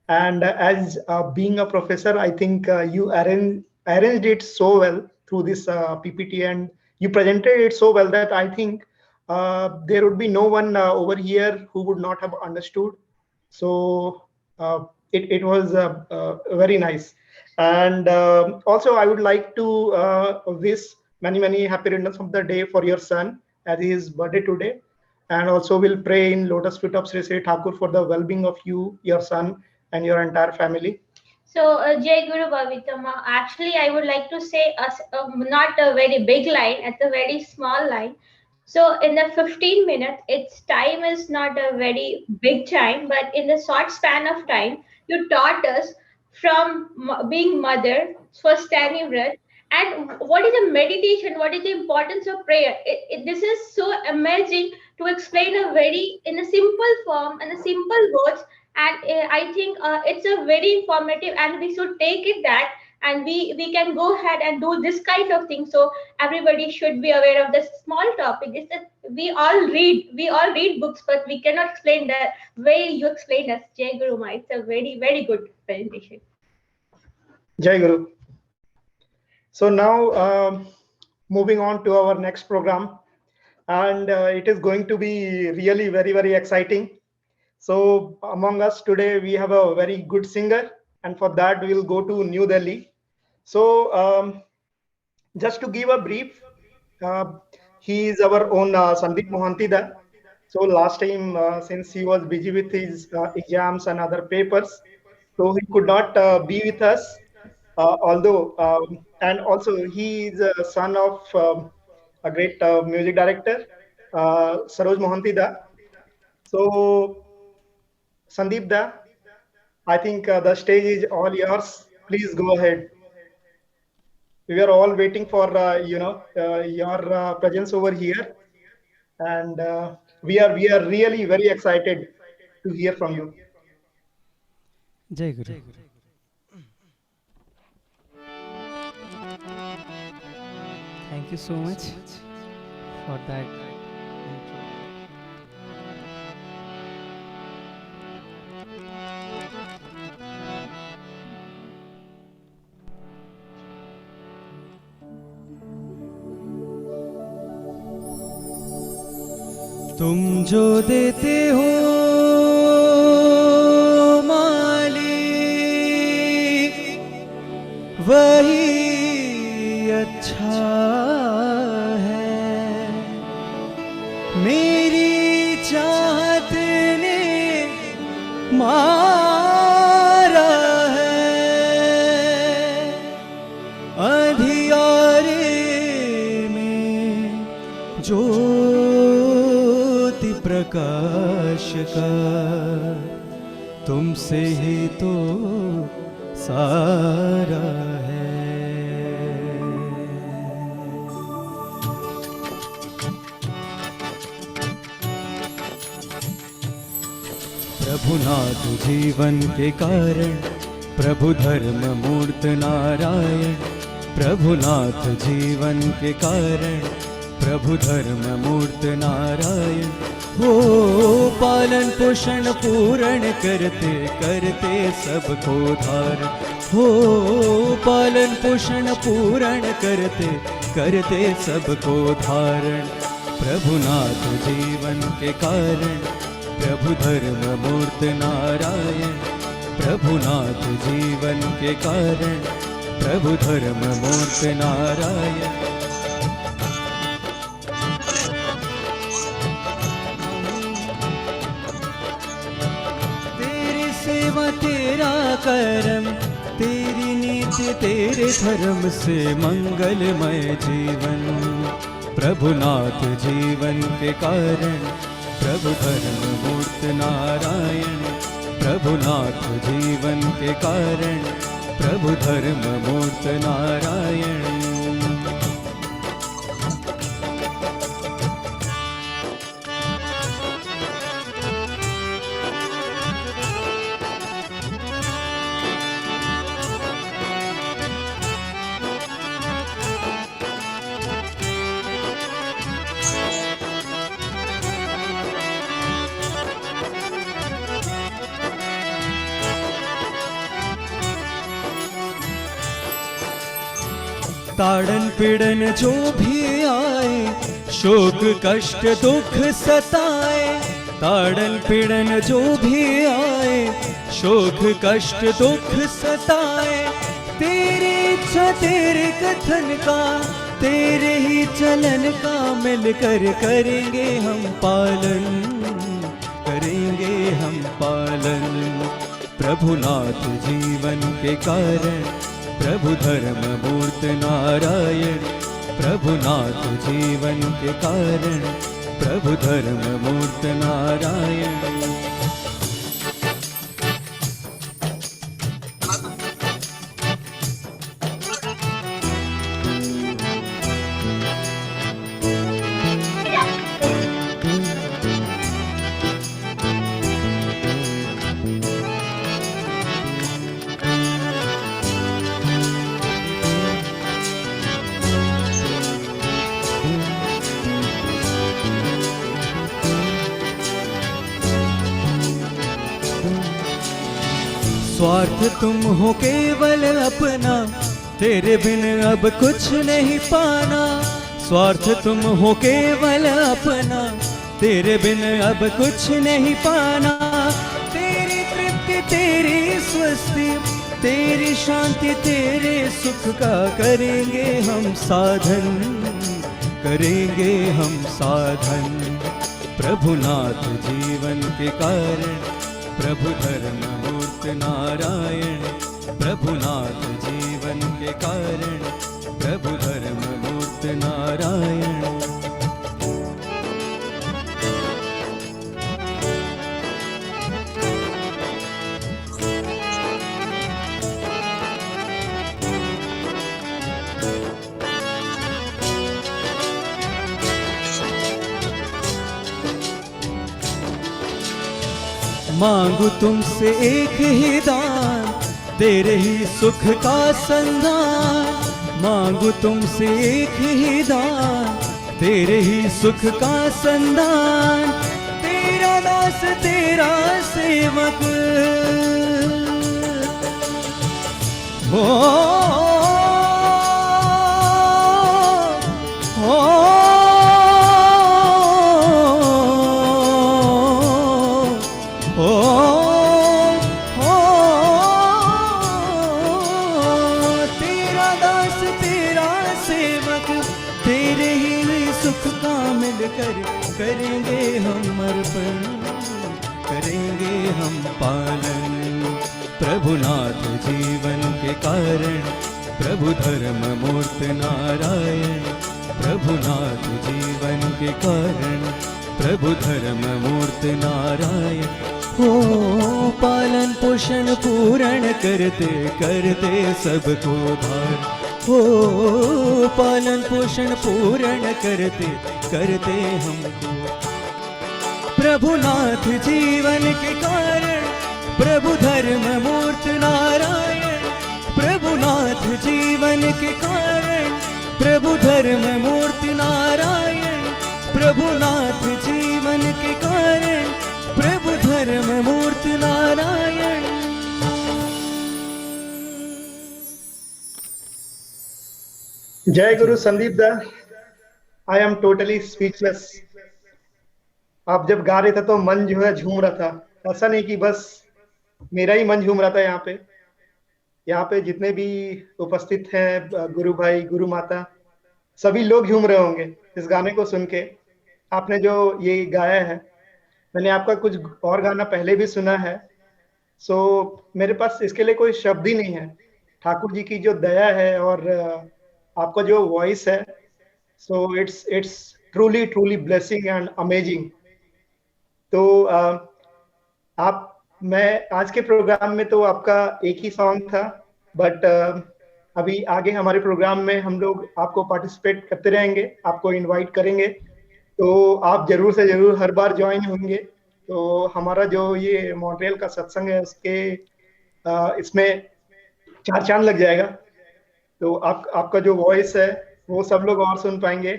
And as being a professor, I think you arranged it so well through this PPT, and you presented it so well that I think there would be no one over here who would not have understood. So it was very nice. And also, I would like to wish many happy returns of the day for your son, as his birthday today. And also, we'll pray in Lotus Feet of Sri Sri Thakur for the well-being of you, your son, and your entire family. So, Jai Guru Bhavitama, actually, I would like to say not a very big line, it's a very small line. So, in the 15 minutes, its time is not a very big time, but in the short span of time, you taught us from being mother, Swasthani Vrat, and what is a meditation, what is the importance of prayer. This is so amazing to explain in a simple form and a simple words, and I think it's a very informative, and we should take it that, and we can go ahead and do this kind of thing. So everybody should be aware of this small topic. Is that we all read books, but we cannot explain the way you explain us, Jai Guru Ma. It's a very good presentation. Jai Guru. So now moving on to our next program. and it is going to be really very exciting. So among us today, we have a very good singer, and for that we will go to New Delhi. So just to give a brief, uh, he is our own Sandeep Mohantida. So last time, since he was busy with his exams and other papers, so he could not be with us. Although, and also he is a son of a great music director, Saroj Mohantida. So Sandeep Da, I think the stage is all yours. Please go ahead. We are all waiting for your presence over here, and we are really very excited to hear from you. Jai Guru. Thank you so much for that intro. तुम जो देते हो मालिक वही अच्छा है। मेरी चाहत ने मारा है, अंधियारे में ज्योति प्रकाश का तुमसे ही तो सारा है। प्रभुनाथ जीवन के कारण, प्रभु धर्म मूर्त नारायण। प्रभुनाथ जीवन के कारण, प्रभु धर्म मूर्त नारायण। हो पालन पोषण पूर्ण करते करते सबको धारण। हो पालन पोषण पूर्ण करते करते सबको धारण। प्रभुनाथ जीवन के कारण, प्रभु धर्म मूर्त नारायण। प्रभुनाथ जीवन के कारण, प्रभु धर्म मूर्त नारायण। तेरा करम, तेरी नीति तेरे धर्म से मंगलमय जीवन। प्रभुनाथ जीवन के कारण, प्रभु धर्म मूर्त नारायण। प्रभुनाथ जीवन के कारण, प्रभु धर्म मूर्त नारायण। ताड़न पीड़न जो भी आए, शोक कष्ट दुख सताए। ताड़न पीड़न जो भी आए, शोक कष्ट दुख सताए। तेरी इच्छा तेरे कथन का, तेरे ही चलन का मिलकर करेंगे हम पालन, करेंगे हम पालन। प्रभुनाथ जीवन के कारण, प्रभु धर्म मूर्त नारायण। प्रभुनाथ जीवन के कारण, प्रभु धर्म मूर्त नारायण। स्वार्थ तुम हो केवल अपना, तेरे बिन अब कुछ नहीं पाना। स्वार्थ तुम हो केवल अपना, तेरे बिन अब कुछ नहीं पाना। तेरी तृप्ति तेरी स्वस्ति तेरी शांति तेरे सुख का करेंगे हम साधन, करेंगे हम साधन। प्रभुनाथ जीवन के कारण, प्रभु धर्म मूर्त नारायण। प्रभुनाथ जीवन के कारण, प्रभु धर्म मूर्त नारायण। मांगू तुमसे एक ही दान, तेरे ही सुख का संधान। मांगू तुमसे एक ही दान, तेरे ही सुख का संधान। तेरा दास तेरा सेवक हो, करेंगे हम अर्पण, करेंगे हम पालन। प्रभुनाथ जीवन के कारण, प्रभु धर्म मूर्त नारायण। प्रभुनाथ जीवन के कारण, प्रभु धर्म मूर्त नारायण। हो पालन पोषण पूर्ण करते करते सबको धार। हो पालन पोषण पूर्ण करते करते हमको। प्रभुनाथ जीवन के कारण, प्रभु धर्म मूर्त नारायण। प्रभुनाथ जीवन के कारण, प्रभु धर्म मूर्त नारायण। प्रभुनाथ जीवन के कारण, प्रभु धर्म मूर्त नारायण। जय गुरु संदीप दा, आई एम टोटली स्पीचलेस। आप जब गा रहे थे तो मन जो है झूम रहा था। ऐसा नहीं कि बस मेरा ही मन झूम रहा था। यहाँ पे जितने भी उपस्थित हैं, गुरु भाई गुरु माता, सभी लोग झूम रहे होंगे इस गाने को सुन के। आपने जो ये गाया है, मैंने आपका कुछ और गाना पहले भी सुना है। सो मेरे पास इसके लिए कोई शब्द ही नहीं है। ठाकुर जी की जो दया है और आपका जो वॉइस है, so it's truly truly blessing and amazing. तो मैं आज के प्रोग्राम में तो आपका एक ही सॉन्ग था, बट अभी आगे हमारे प्रोग्राम में हम लोग आपको पार्टिसिपेट करते रहेंगे, आपको इनवाइट करेंगे। तो आप जरूर से जरूर हर बार ज्वाइन होंगे। तो हमारा जो ये मॉन्ट्रियल का सत्संग है, उसके इसमें 4 चांद लग जाएगा। तो आपका जो वॉइस है वो सब लोग और सुन पाएंगे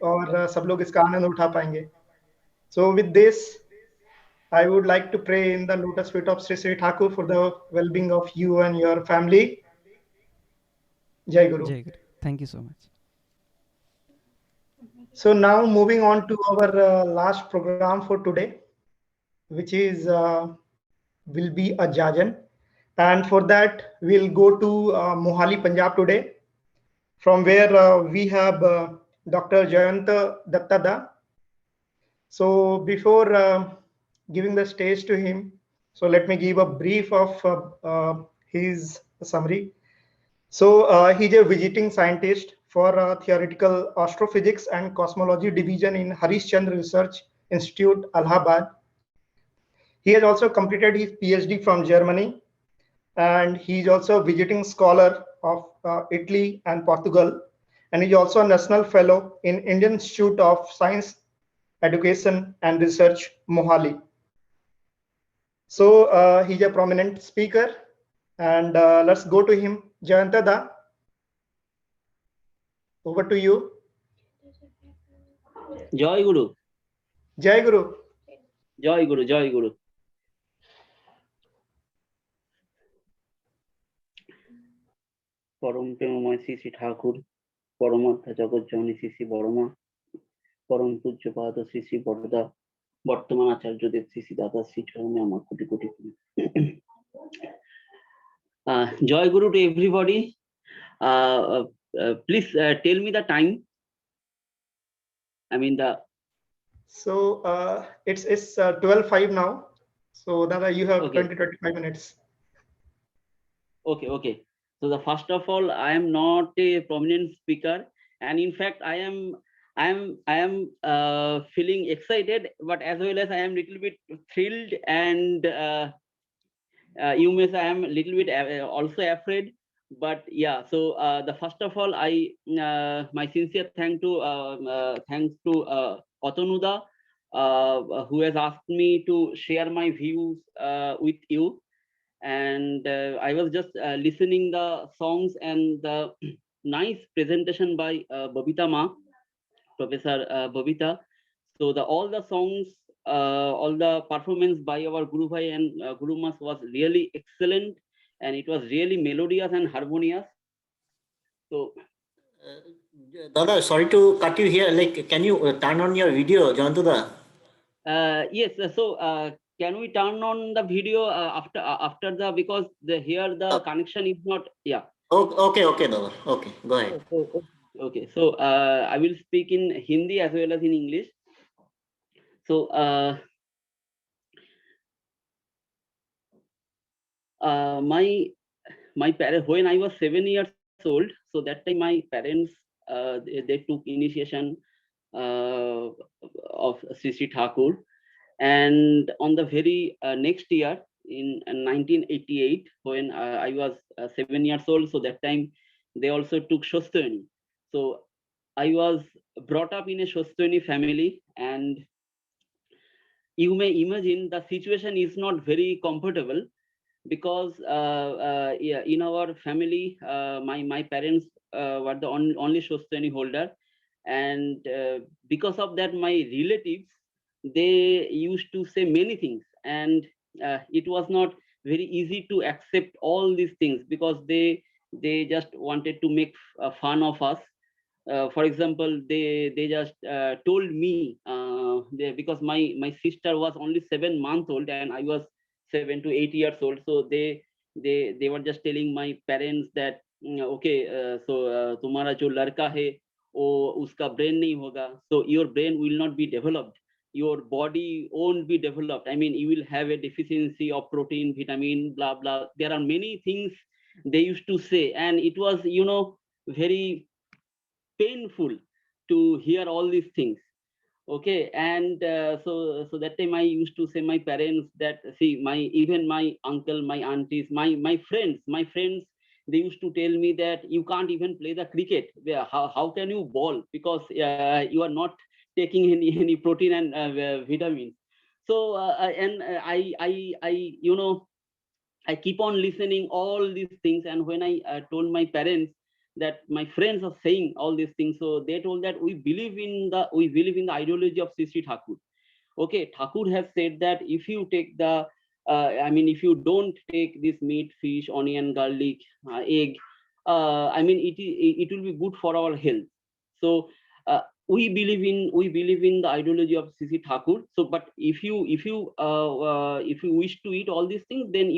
और सब लोग इसका आनंद उठा पाएंगे। So with this I would like to pray in the lotus feet of Sri Sri Thakur for the well-being of you and your family. Jai Guru. Jai Guru. Thank you so much. So now moving on to our last program for today, which is will be a jajan, and for that we'll go to Mohali, Punjab today, from where we have Dr. Jayanta Dattada. So before giving the stage to him, so let me give a brief of his summary. So he's a visiting scientist for theoretical astrophysics and cosmology division in Harish Chandra Research Institute, Allahabad. He has also completed his PhD from Germany, and he's also a visiting scholar of Italy and Portugal, and he's also a national fellow in Indian Institute of Science, Education and Research, Mohali. So he's a prominent speaker, and let's go to him. Jayanta da, over to you. Jai Guru. Jai Guru. Jai Guru. Jai Guru. পরম প্রেমময় শ্রী শ্রী ঠাকুর পরমাত্মা জগৎ জননী শ্রী শ্রী বড়মা, পরম পূজ্যপাদ শ্রী শ্রী বড়দা, বর্তমান আচার্যদেব শ্রী শ্রী দাদা শ্রী চরণে আমার crore crore Joy Guru to everybody. Please tell me the time. I mean the. So it's 12:05 now. So Dada, you have Okay. 20-25 minutes. Okay. So the first of all, I am not a prominent speaker, and in fact, I am feeling excited, but as well as I am little bit thrilled, and you may say I am a little bit also afraid. But yeah, so the first of all, my sincere thanks to Otonuda, who has asked me to share my views with you. And I was just listening the songs and the nice presentation by Babita Ma, Professor Babita. So all the songs, all the performance by our Guru Bhai and Guru Mas was really excellent, and it was really melodious and harmonious. So Dada, sorry to cut you here. Like, can you turn on your video, Jantuda? Yes, so can we turn on the video after the, because here the connection is not, yeah. Okay, Dada. Okay, go ahead. Okay, so I will speak in Hindi as well as in English. So my parents, when I was 7 years old, so that time my parents they took initiation of Sri Sri Thakur, and on the very next year in 1988, when I was 7 years old, so that time they also took Shostani. So I was brought up in a Shostani family, and you may imagine the situation is not very comfortable, because yeah, in our family, my parents were the only Shostani holder, and because of that, my relatives, they used to say many things, and it was not very easy to accept all these things, because they just wanted to make fun of us. For example, they just told me, because my sister was only 7 months old and I was 7 to 8 years old, so they were just telling my parents that okay, so तुम्हारा जो लड़का है वो उसका brain नहीं होगा, so your brain will not be developed, your body won't be developed. I mean, you will have a deficiency of protein, vitamin, blah blah. There are many things they used to say, and it was, very painful to hear all these things. Okay, and so that time I used to say my parents that, see, even my uncle, my aunties, my friends, they used to tell me that you can't even play the cricket. How can you bowl, because you are not taking any protein and vitamins. So and I keep on listening all these things, and when I told my parents that my friends are saying all these things, so they told that we believe in the ideology of Sri Sri Thakur. Okay, Thakur has said that if you take the if you don't take this meat, fish, onion, garlic, egg, it will be good for our health. So we believe in the ideology of Sri Sri Thakur. So but if you wish to eat all these things, then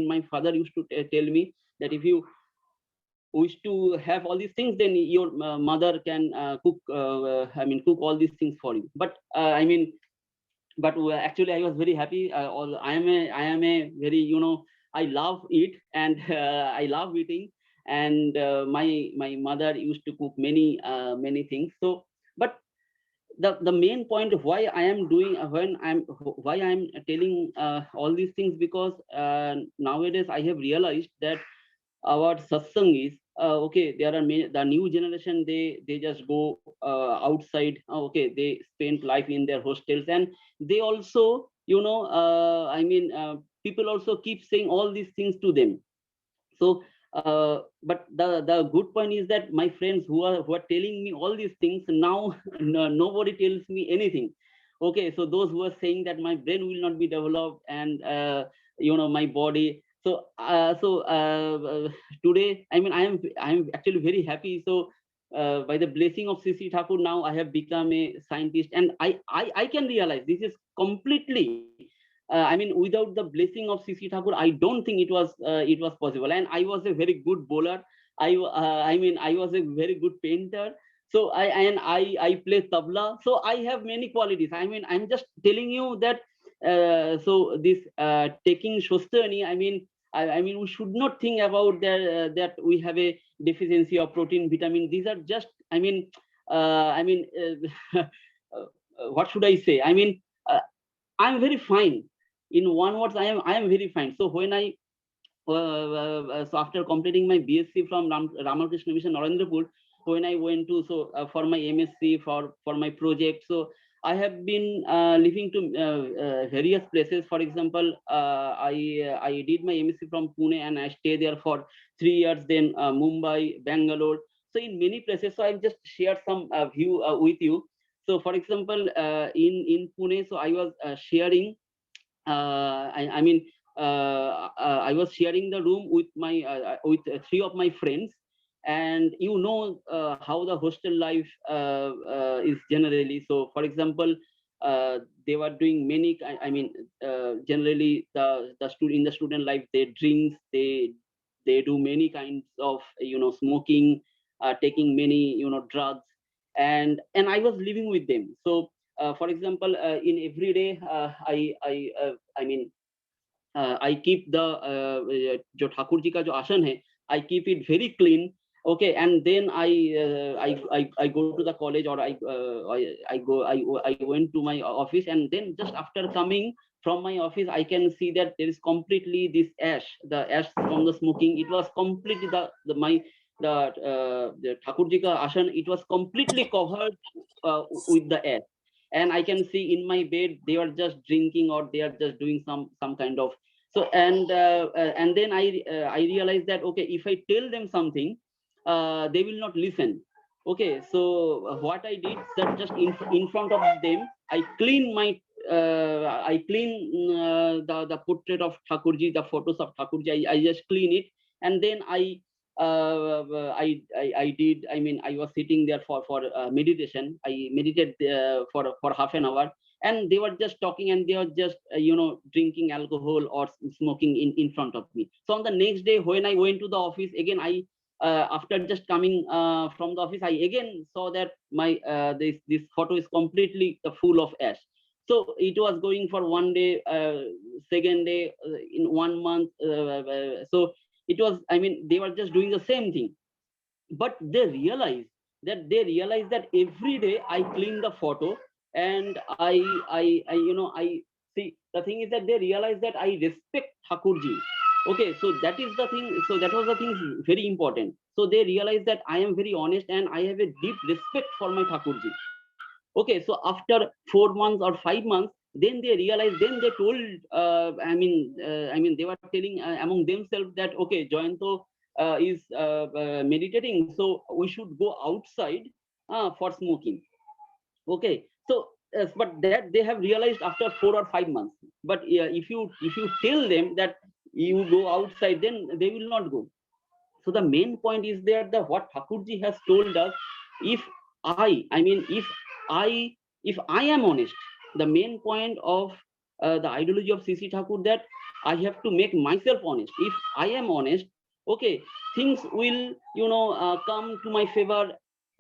my father used to tell me that if you wish to have all these things, then your mother can cook all these things for you. But actually I was very happy. I am a very, I love it, and I love eating, and my mother used to cook many things. So but the main point of why I am doing why I am telling all these things, because nowadays I have realized that our satsang is okay, there are the new generation, they just go outside. Okay, they spend life in their hostels, and they also, people also keep saying all these things to them. So but the good point is that my friends who are telling me all these things now, nobody tells me anything. Okay, so those who are saying that my brain will not be developed, and my body. So today, I am actually very happy. So by the blessing of Sri Thakur, now I have become a scientist, and I can realize this is completely. I mean, without the blessing of Sri Thakur, I don't think it was possible. And I was a very good bowler. I mean, I was a very good painter. So I play tabla. So I have many qualities. I mean, I'm just telling you that. So this taking Shostani, I mean, we should not think about that we have a deficiency of protein, vitamin. These are just, what should I say? I mean, I'm very fine. In one words, I am very fine. So when I so after completing my BSc from Ramakrishna Mission Narendrapur, when I went to for my MSc for my project, so I have been living to various places. For example, I did my MSc from Pune and I stayed there for 3 years. Then Mumbai, Bangalore. So in many places. So I've just shared some view with you. So for example, in Pune, so I was sharing. I was sharing the room with my with 3 of my friends, and you know how the hostel life is generally. So for example, they were doing many. Generally the in the student life, they drinks, they do many kinds of smoking, taking many drugs, and I was living with them. So for example, in every day, I keep the जो ठाकुर जी का जो आसन है, I keep it very clean. Okay, and then I go to the college, or I went to my office, and then just after coming from my office, I can see that there is completely this ash, the ash from the smoking. It was completely the Thakur ji का आसन. It was completely covered with the ash. And I can see in my bed they are just drinking, or they are just doing some kind of. So and then I realized that, okay, if I tell them something, they will not listen. Okay, so what I did, that just in front of them, I clean my the portrait of Thakurji, the photos of Thakurji. I just clean it, and then I did. I mean, I was sitting there for meditation. I meditated for half an hour, and they were just talking, and they were just drinking alcohol or smoking in front of me. So on the next day, when I went to the office again, I after just coming from the office, I again saw that my this photo is completely full of ash. So it was going for one day, second day, in 1 month. So it was, I mean, they were just doing the same thing, but they realized that every day I clean the photo, and I see, the thing is that they realize that I respect Thakurji. Okay, so that is the thing. So that was the thing very important. So they realize that I am very honest, and I have a deep respect for my Thakurji. Okay, so after 4 months or 5 months, then they realized, then they told, they were telling among themselves that, okay, Jayanto is meditating, so we should go outside for smoking. Okay, so but that they have realized after 4 or 5 months. But if you tell them that you go outside, then they will not go. So the main point is there that what Thakurji has told us, if I am honest, the main point of the ideology of Sri Thakur, that I have to make myself honest. If I am honest, okay, things will come to my favor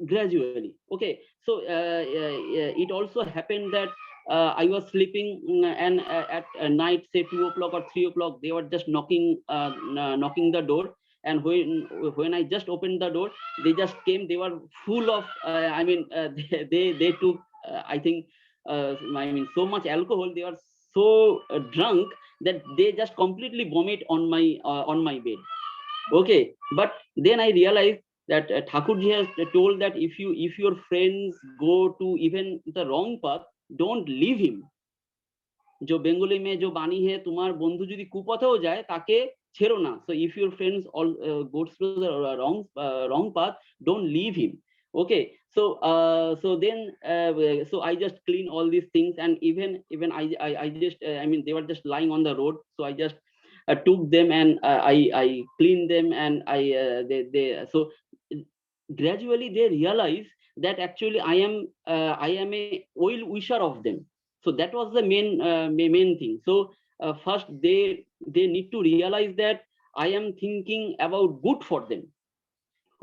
gradually. Okay, so it also happened that I was sleeping, and at night, say 2 o'clock or 3 o'clock, they were just knocking the door. And when I just opened the door, they just came. They were full of, they took, I think, so much alcohol. They were so drunk that they just completely vomit on my bed. Okay, but then I realized that Thakurji has told that if your friends go to even the wrong path, don't leave him. जो बेंगली में जो बानी है, तुम्हार बंधु যদি কুপথেও যায় তাকে ছেড়ো না. So if your friends all goes through the wrong path, don't leave him. Okay, so then so I just clean all these things, and even I just they were just lying on the road, so I just took them, and I cleaned them, and so gradually they realize that actually I am a well wisher of them. So that was the main thing. So first they need to realize that I am thinking about good for them.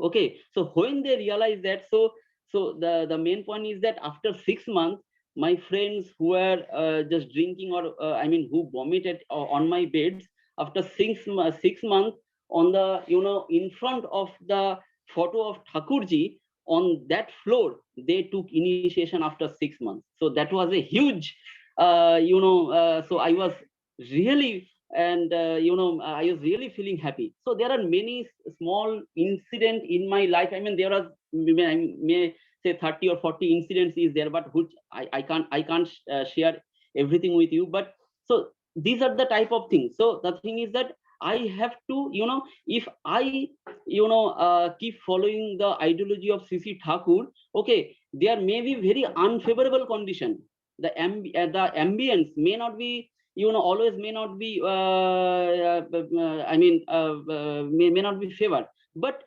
Okay, so when they realize that, so the main point is that after 6 months, my friends who were just drinking or I mean who vomited on my beds, after 6 months on the, you know, in front of the photo of Thakurji on that floor, they took initiation after 6 months. So that was a huge so I was really, and I was really feeling happy. So there are many small incidents in my life. I mean, there are, I may say 30 or 40 incidents is there, but which I can't share everything with you. But so these are the type of things. So the thing is that I have to, you know, if I, keep following the ideology of C.C. Thakur, okay, there may be very unfavorable condition. The ambience may not be, always may not be, may not be favored, but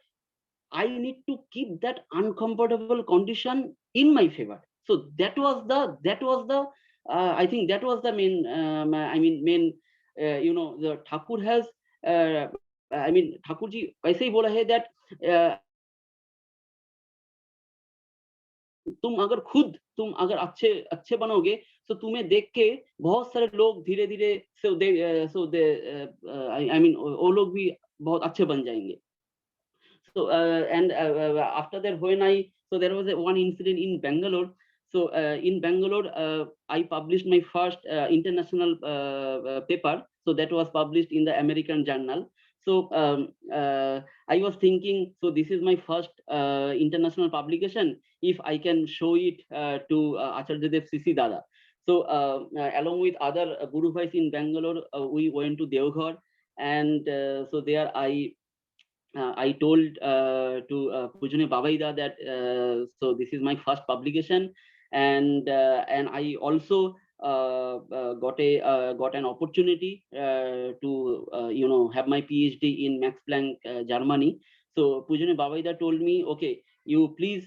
I need to keep that uncomfortable condition in my favor. So that was the I think that was the main, the Thakur has, Thakur ji ऐसे ही बोला है that तुम अगर अच्छे बनोगे, तो तुम्हें देख के बहुत सारे लोग धीरे धीरे वो लोग भी बहुत अच्छे बन जाएंगे. So after that, there was one incident in Bangalore. So in Bangalore, I published my first international paper. So that was published in the American Journal. So I was thinking, so this is my first international publication. If I can show it to Acharya Dev C.C. Dada. So along with other Guru Bhais in Bangalore, we went to Deoghar, and so there I told to Pujane Babaida that so this is my first publication, and I also got an opportunity to have my PhD in Max Planck, Germany. So Pujane Babaida told me, okay, you please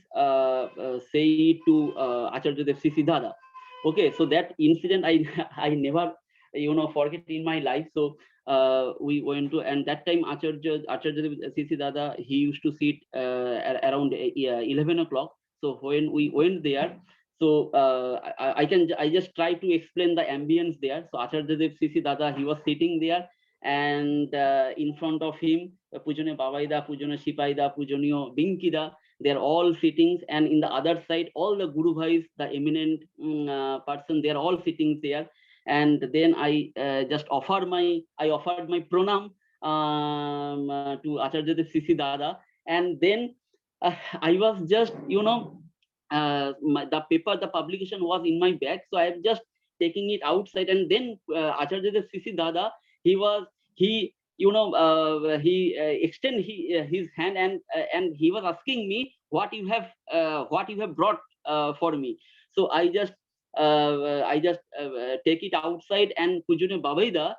say it to Acharya Dev C.C. Dada. Okay, so that incident I never forget in my life. So we went to, and that time Acharya C.C. Dada, he used to sit around 11 o'clock. So when we went there, so I just try to explain the ambience there. So Acharya C.C. Dada, he was sitting there, and in front of him, Pujane Babaida, Pujane Sipaida, Pujanio Binkida, they're all sitting, and in the other side, all the Guru Bhais, the eminent person, they're all sitting there. And then I just offered my pranam to Acharya Dev C.C. Dada, and then I was just the paper, the publication was in my bag, so I am just taking it outside, and then Acharya Dev C.C. Dada, he extend his hand, and he was asking me what you have brought for me. So I just take it outside, and Pujane Babaida,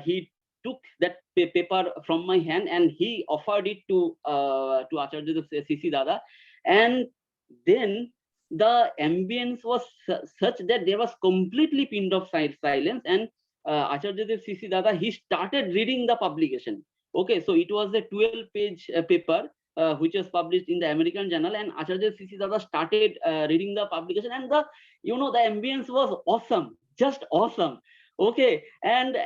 he took that paper from my hand, and he offered it to Acharya Dev C.C. Dada, and then the ambience was such that there was completely pinned off silence, and Acharya Dev C.C. Dada, he started reading the publication. Okay, so it was a 12-page paper which was published in the American Journal, and Acharya C.C. Dada started reading the publication, and the ambience was awesome, just awesome. Okay, and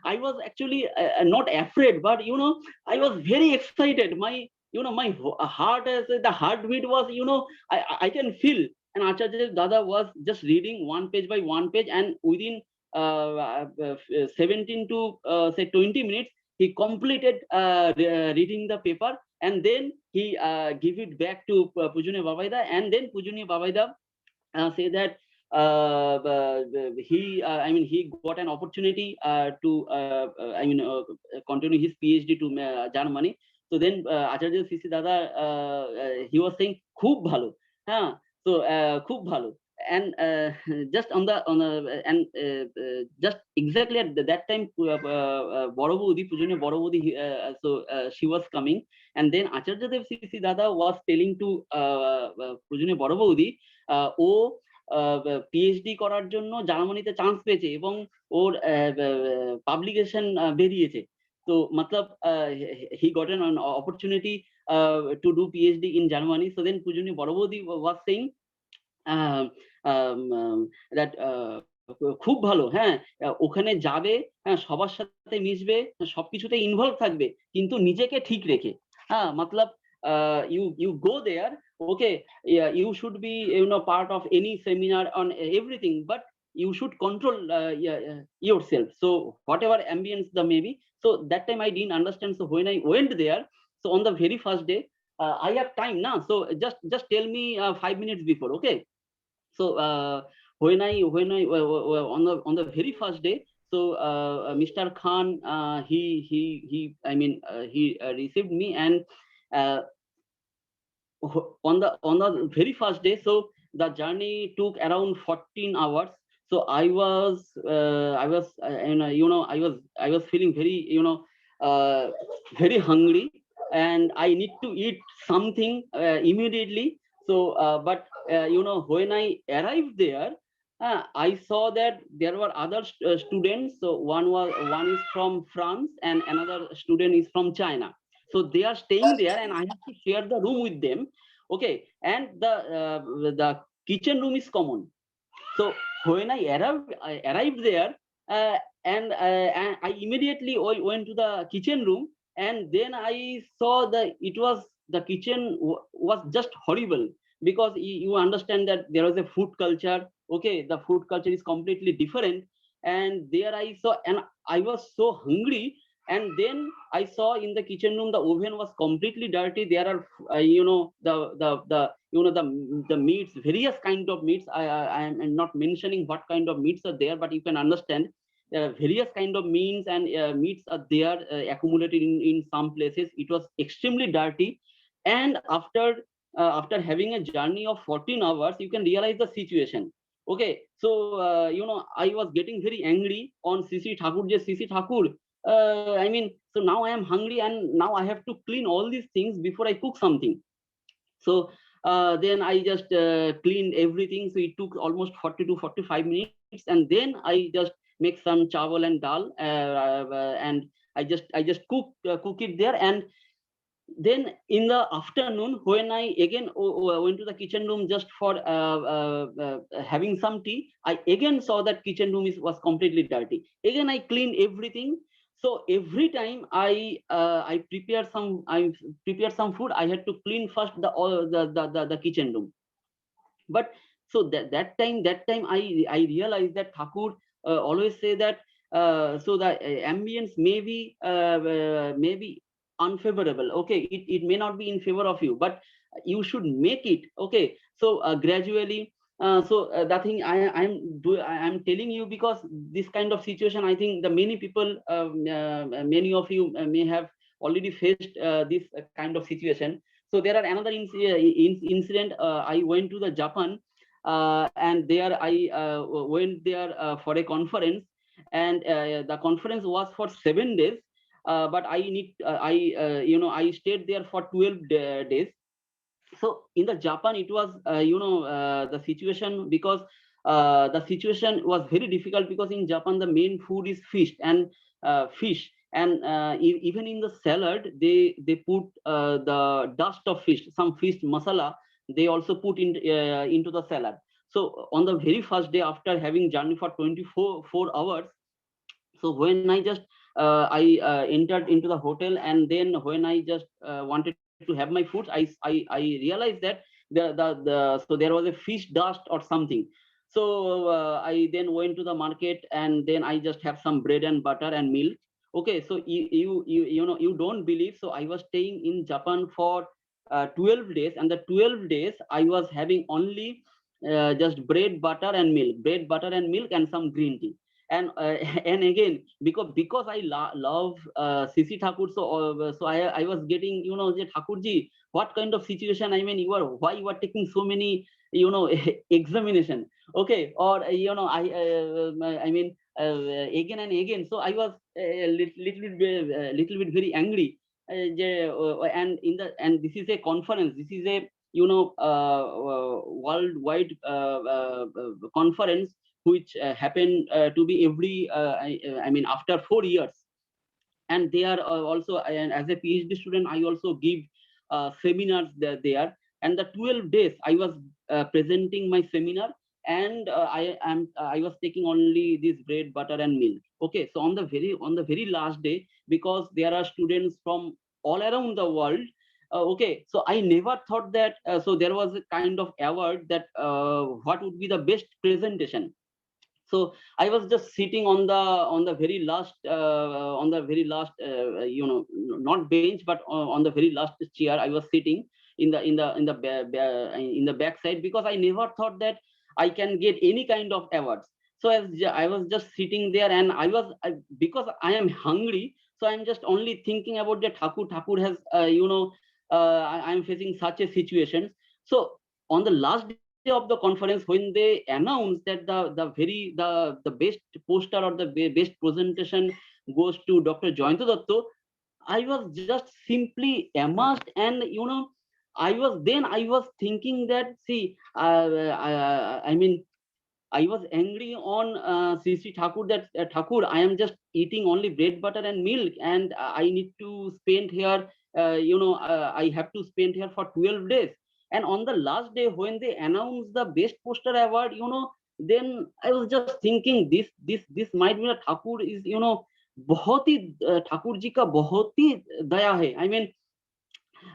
I was actually not afraid, but I was very excited. My my heart, the heartbeat was, I can feel. And Acharya Dada was just reading one page by one page, and within 17 to say 20 minutes, he completed reading the paper, and then he give it back to Pujane Babaida, and then Pujane Babaida say that he got an opportunity to continue his PhD to Germany. So then Acharya C.C. Dada, he was saying, "Khub bhalo." So khub bhalo. and just on the and just exactly at that time, Boro Bodi, Pujanya Boro Bodi, so she was coming, and then Acharya Dev Sisi Dada was telling to Pujanya Boro Bodi, ও PhD করার জন্য জার্মানিতে chance পেয়েছে এবং ওর publication বেরিয়েছে। তো মতলব he got an opportunity to do PhD in Germany. So then Pujanya Boro Bodi was saying that খুব ভালো, হ্যাঁ ওখানে যাবে, হ্যাঁ সবার সাথে মিশবে, সবকিছুতে ইনভলভ থাকবে, কিন্তু নিজেকে ঠিক রেখে, হ্যাঁ মতলব you go there, okay, yeah, you should be part of any seminar on everything, but you should control yourself, so whatever ambience there may be. So that time I didn't understand. So when I went there, so on the very first day, I have time now, so just tell me 5 minutes before, okay. So when I on the very first day, so Mr. Khan, he I mean he received me, and on the very first day, so the journey took around 14 hours. So I was and I was feeling very very hungry, and I need to eat something immediately. So but when I arrived there, I saw that there were other students. So one is from France and another student is from China. So they are staying there, and I have to share the room with them, okay. And the kitchen room is common. So when I arrived there, and I immediately went to the kitchen room, and then I saw the kitchen was just horrible, because you understand that there was a food culture, okay. The food culture is completely different, and there I saw, and I was so hungry. And then I saw in the kitchen room the oven was completely dirty. There are the meats, various kind of meats. I am not mentioning what kind of meats are there, but you can understand there are various kind of meats, and meats are there accumulated in some places. It was extremely dirty, and after having a journey of 14 hours, you can realize the situation, okay. So I was getting very angry on Sisi Thakur. Sisi Thakur, I mean, so now I am hungry, and now I have to clean all these things before I cook something. So then I just cleaned everything. So it took almost 40 to 45 minutes, and then I just make some chawal and dal, and I just cook it there. And then in the afternoon, when I again went to the kitchen room just for having some tea, I again saw that kitchen room was completely dirty. Again I cleaned everything. So every time I prepared some food, I had to clean first the kitchen room. But so that time I realized that Thakur always say that so the ambience may be unfavorable, okay. It may not be in favor of you, but you should make it, okay. So gradually, so that thing I'm telling you, because this kind of situation, I think the many people, many of you may have already faced this kind of situation. So there are another incident. I went to the Japan, and there I went there for a conference, and the conference was for 7 days. But I stayed there for 12 days. So in the Japan, it was the situation, because the situation was very difficult, because in Japan the main food is fish, and even in the salad they put the dust of fish, some fish masala they also put into the salad. So on the very first day, after having journey for 24 hours, so when I just I entered into the hotel, and then when I just wanted to have my food, I realized that so there was a fish dust or something. So I then went to the market, and then I just have some bread and butter and milk, okay. So you don't believe, so I was staying in Japan for 12 days, and the 12 days I was having only just bread, butter and milk and some green tea. And and again, because I love Sisi Thakur, so I was getting, Thakurji, what kind of situation, I mean, why you are taking so many examination. Okay, or I mean again and again. So I was a little bit very angry. And this is a conference. This is a worldwide conference which happen to be every I mean after 4 years. And they are also, and as a PhD student, I also give seminars there. And the 12 days I was presenting my seminar, and I was taking only this bread, butter, and milk. Okay, so on the very last day, because there are students from all around the world. Okay, so I never thought that. So there was a kind of award that what would be the best presentation. So I was just sitting on the very last not bench, but on the very last chair. I was sitting in the back side, because I never thought that I can get any kind of awards. So I was just sitting there, and because I am hungry, so I'm just only thinking about the Thakur has I'm facing such a situation. So on the last day of the conference, when they announced that the best poster or the best presentation goes to Dr. Jayanta Datta, I was just simply amazed. And I was thinking that, see, I mean, I was angry on Sri Thakur, that Thakur, I am just eating only bread, butter, and milk, and I need to spend here. I have to spend here for 12 days. And on the last day, when they announced the best poster award, then I was just thinking, this might be a Thakur is, बहुत ही ठाकुर जी का बहुत ही दया है. I mean,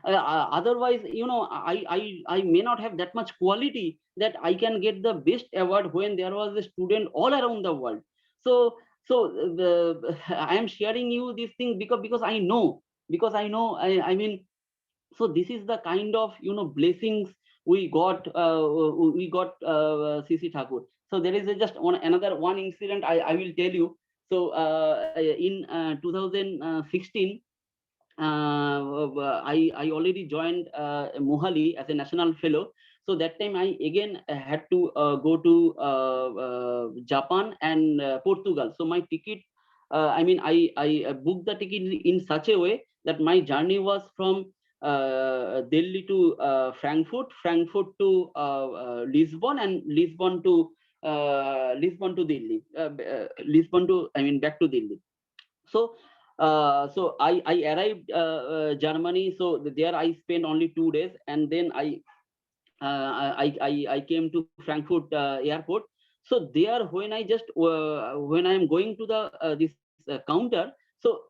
otherwise, I may not have that much quality that I can get the best award when there was a student all around the world. So I am sharing you this thing because I know, I mean, so this is the kind of blessings we got CC Thakur. So there is just another one incident I will tell you. So in 2016, I already joined Mohali as a national fellow. So that time I again had to go to Japan and Portugal. So my ticket, I mean, I booked the ticket in such a way that my journey was from Delhi to Frankfurt to Lisbon, and Lisbon to Delhi, Lisbon to, I mean, back to Delhi. So so I arrived Germany. So there I spent only 2 days, and then I came to Frankfurt airport. So there, when I am going to the this counter, so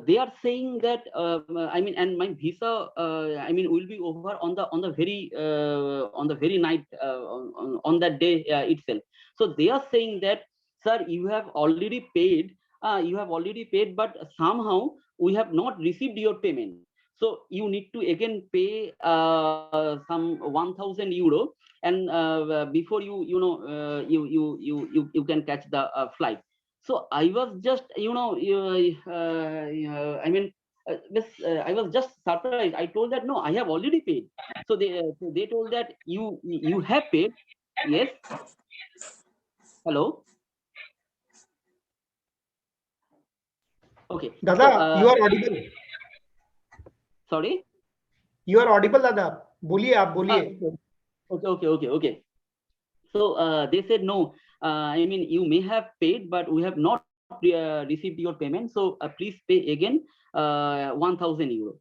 they are saying that I mean, and my visa I mean will be over on the very night on that day itself. So they are saying that, sir, you have already paid. But somehow we have not received your payment. So you need to again pay some 1,000 euro, and before you can catch the flight. So I was just I mean, I was just surprised. I told that no, I have already paid. So they told that you have paid. Yes. Hello. Okay. Dada, so, you are audible. Sorry. You are audible, Dada. बोलिए आप बोलिए. Okay. So they said no. I mean, you may have paid, but we have not received your payment. So please pay again 1,000 euro.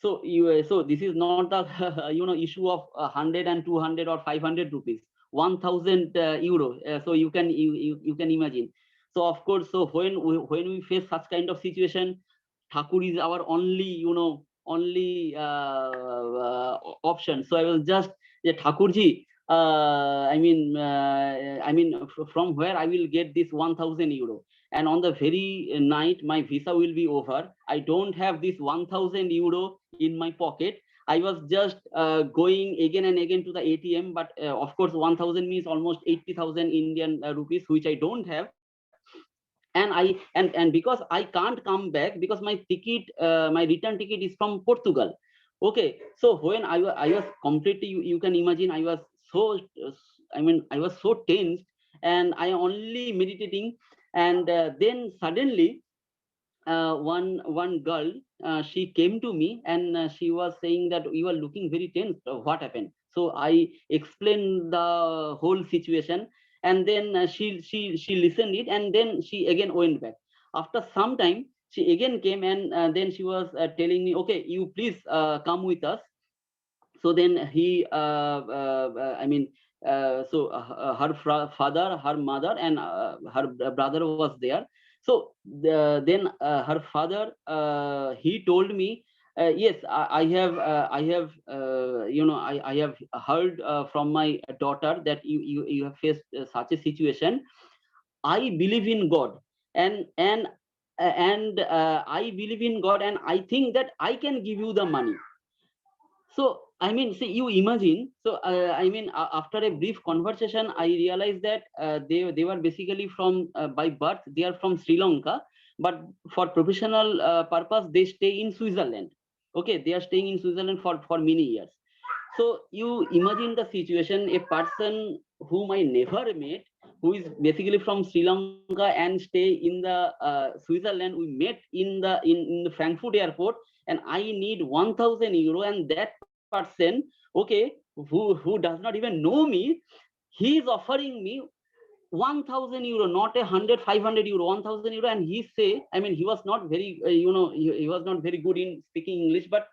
So so this is not the issue of 100 and 200 or 500 rupees. 1,000 euro. So you can imagine. So of course, so when we face such kind of situation, Thakur is our only option. So I was just Thakurji. I mean, from where I will get this 1,000 euro? And on the very night, my visa will be over. I don't have this 1,000 euro in my pocket. I was just going again and again to the ATM, but of course, 1,000 means almost 80,000 Indian rupees, which I don't have. And because I can't come back because my ticket, my return ticket is from Portugal. Okay, so when I was completely, you can imagine, I was so, I was so tensed, and I only meditating, and then suddenly one girl, she came to me, and she was saying that you are looking very tense. What happened? So I explained the whole situation, and then she listened it, and then she again went back. After some time, she again came, and then she was telling me, okay, you please come with us. So then he her father, her mother, and her brother was there. So then her father, he told me, yes, I have I have heard from my daughter that you have faced such a situation. I believe in God, and I believe in God, and I think that I can give you the money. So, see, you imagine. So, after a brief conversation, I realized that they were basically from, by birth, they are from Sri Lanka, but for professional purpose, they stay in Switzerland. Okay, they are staying in Switzerland for many years. So, you imagine the situation, a person whom I never met, who is basically from Sri Lanka and stay in the Switzerland. We met in the Frankfurt airport, and I need 1,000 euro, and that person, okay, who does not even know me, he is offering me 1,000 euro, not 100, 500 euro, 1,000 euro, and he say, he was not very, he was not very good in speaking English, but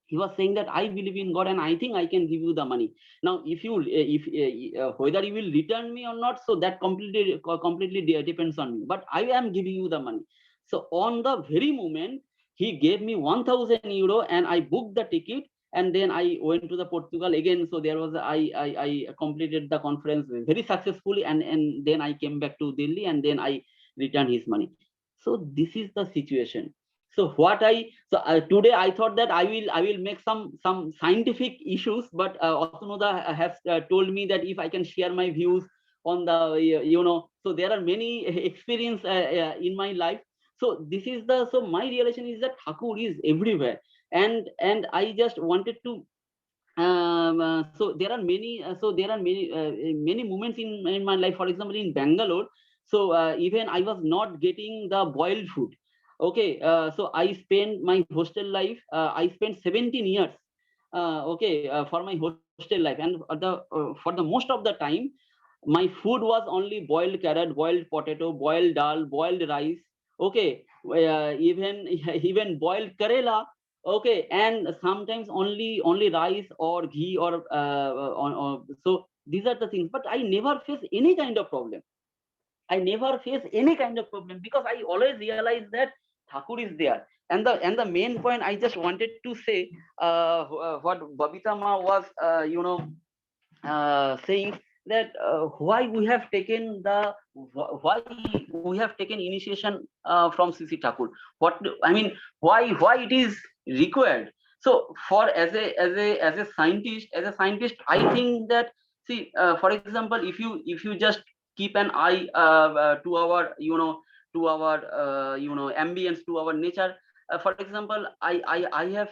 he was saying that I believe in God, and I think I can give you the money. Now, if whether you will return me or not, so that completely depends on me. But I am giving you the money. So on the very moment, he gave me 1,000 euro, and I booked the ticket, and then I went to the Portugal again. So there was I completed the conference very successfully, and then I came back to Delhi, and then I returned his money. So this is the situation. So today I thought that I will make some scientific issues, but Atnuda has told me that if I can share my views on the so there are many experience in my life. So this is my realization is that Thakur is everywhere, and I just wanted to so there are many many moments in my life. For example, in Bangalore, so even I was not getting the boiled food. Okay, so I spent my hostel life. I spent 17 years. For my hostel life, and for the most of the time, my food was only boiled carrot, boiled potato, boiled dal, boiled rice. Okay, even boiled karela. Okay, and sometimes only rice or ghee or so these are the things. But I never face any kind of problem. I never face any kind of problem, because I always realize that Thakur is there. And the main point I just wanted to say, what Babita Ma was saying, that why we have taken initiation from CC Thakur. Why it is required. So as a scientist, I think that, see, for example, if you just keep an eye to our ambience, to our nature. For example, I have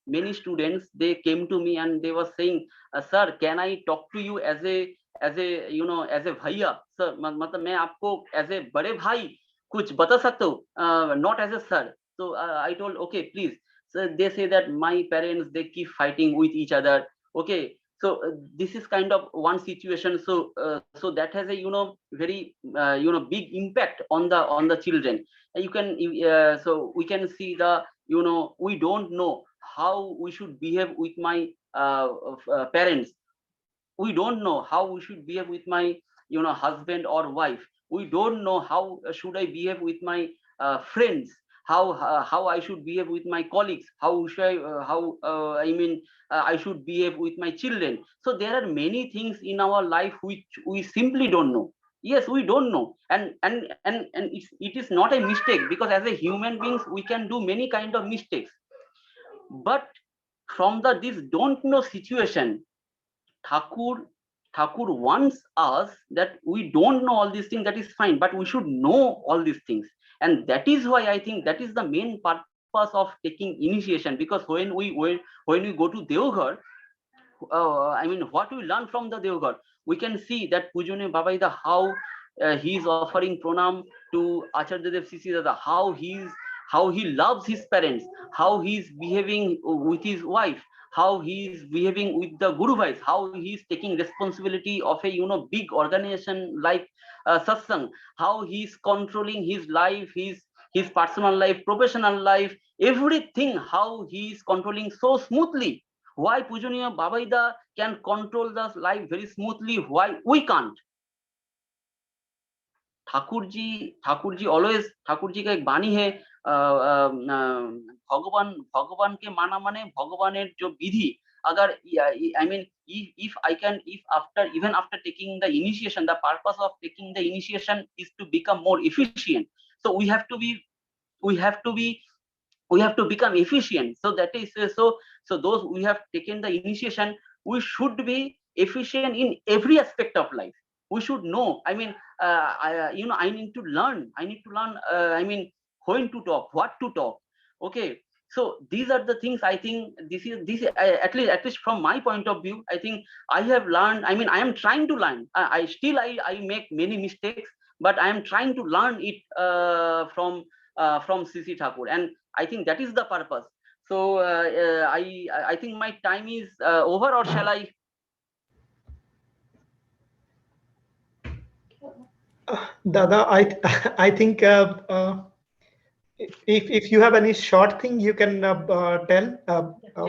many students, they came to me and they were saying, sir, can I talk to you as a bhaiya, sir? मतलब मैं आपको as a बड़े भाई कुछ बता सकता हूँ, not as a sir. So I told, okay, please. So they say that my parents, they keep fighting with each other. Okay, so this is kind of one situation. So so that has a very big impact on the children. You can so we can see the we don't know how we should behave with my parents. We don't know how we should behave with my husband or wife. We don't know how should I behave with my friends, how I should behave with my colleagues, how should I should behave with my children. So there are many things in our life which we simply don't know. Yes, we don't know, and it is not a mistake, because as a human beings we can do many kind of mistakes. But from this don't know situation, Thakur wants us that we don't know all these things. That is fine, but we should know all these things. And that is why I think that is the main purpose of taking initiation. Because when we go to Deoghar, I mean, what we learn from the Devghar, we can see that Pujaniya Babaida, how he is offering pranam to Acharya Dev Sisi Dada, how he loves his parents, how he is behaving with his wife, how he is behaving with the Guru Bhais, how he is taking responsibility of a big organization like Satsang, how he is controlling his life, his personal life, professional life, everything, how he is controlling so smoothly. Why Pujaniya Babaida can control the life very smoothly, why we can't? Thakur ji always, Thakur ji का एक बानी है, भगवान के माना माने भगवानेर जो विधि, अगर I mean if even after taking the initiation, the purpose of taking the initiation is to become more efficient. So we have to become efficient. So that is so those we have taken the initiation, we should be efficient in every aspect of life. We should know, I mean, I need to learn, I mean, when to talk, what to talk. Okay, so these are the things. I think this at least from my point of view, I think I have learned, I mean, I am trying to learn. I make many mistakes, but I am trying to learn it from CC Thakur, and I think that is the purpose. So I think my time is over, or shall I? Dada, I think if you have any short thing you can tell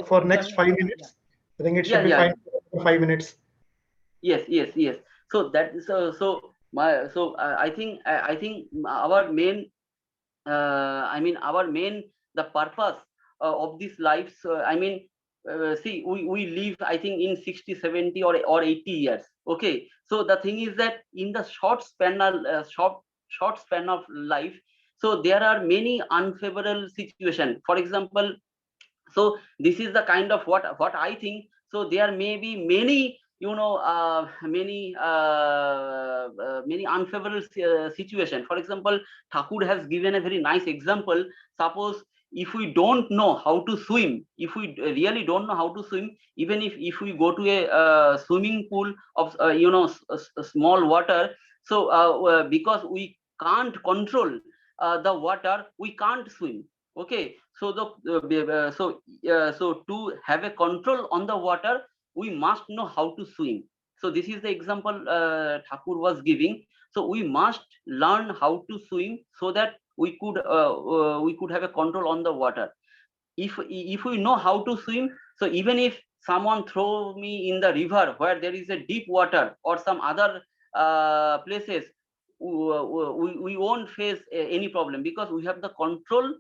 for next 5 minutes. I think it should be fine for 5 minutes. Yes. So that I think our main the purpose of this life. I mean, see, we live, I think, in 60, 70 or 80 years. Okay, so the thing is that in the short span of life, so there are many unfavorable situations. For example, so this is the kind of what I think. So there may be many many unfavorable situation. For example, Thakur has given a very nice example. Suppose if we don't know how to swim, if we really don't know how to swim, even if we go to a swimming pool of a small water, so because we can't control the water, we can't swim. Okay, so so to have a control on the water, we must know how to swim. So this is the example Thakur was giving. So we must learn how to swim so that we could have a control on the water. If we know how to swim, so even if someone throw me in the river where there is a deep water or some other places, we won't face any problem because we have the control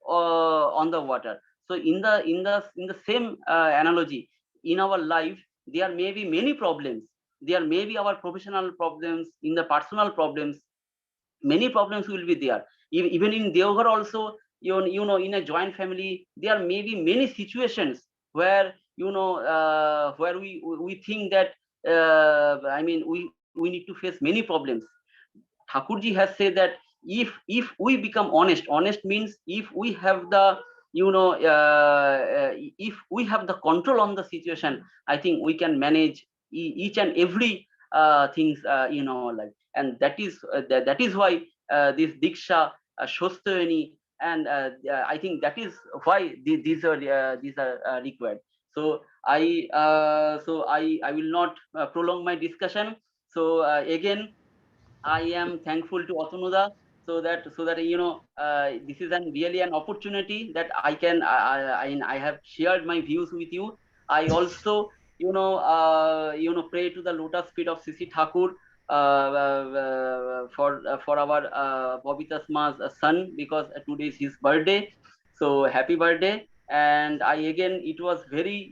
on the water. So in the same analogy, in our life there may be many problems. There may be our professional problems, in the personal problems, many problems will be there. Even in Devghar also, in a joint family, there may be many situations where where we think that I mean we need to face many problems. Thakurji has said that if we become honest means if we have the if we have the control on the situation, I think we can manage each and every things in our life. And that is why this Diksha, Shostani, and I think that is why these are required. So I will not prolong my discussion. So again, I am thankful to Atanuda, so that this is really an opportunity that I have shared my views with you. I also pray to the lotus feet of CC Thakur for our Bobita Sma's son, because today is his birthday. So happy birthday! And it was very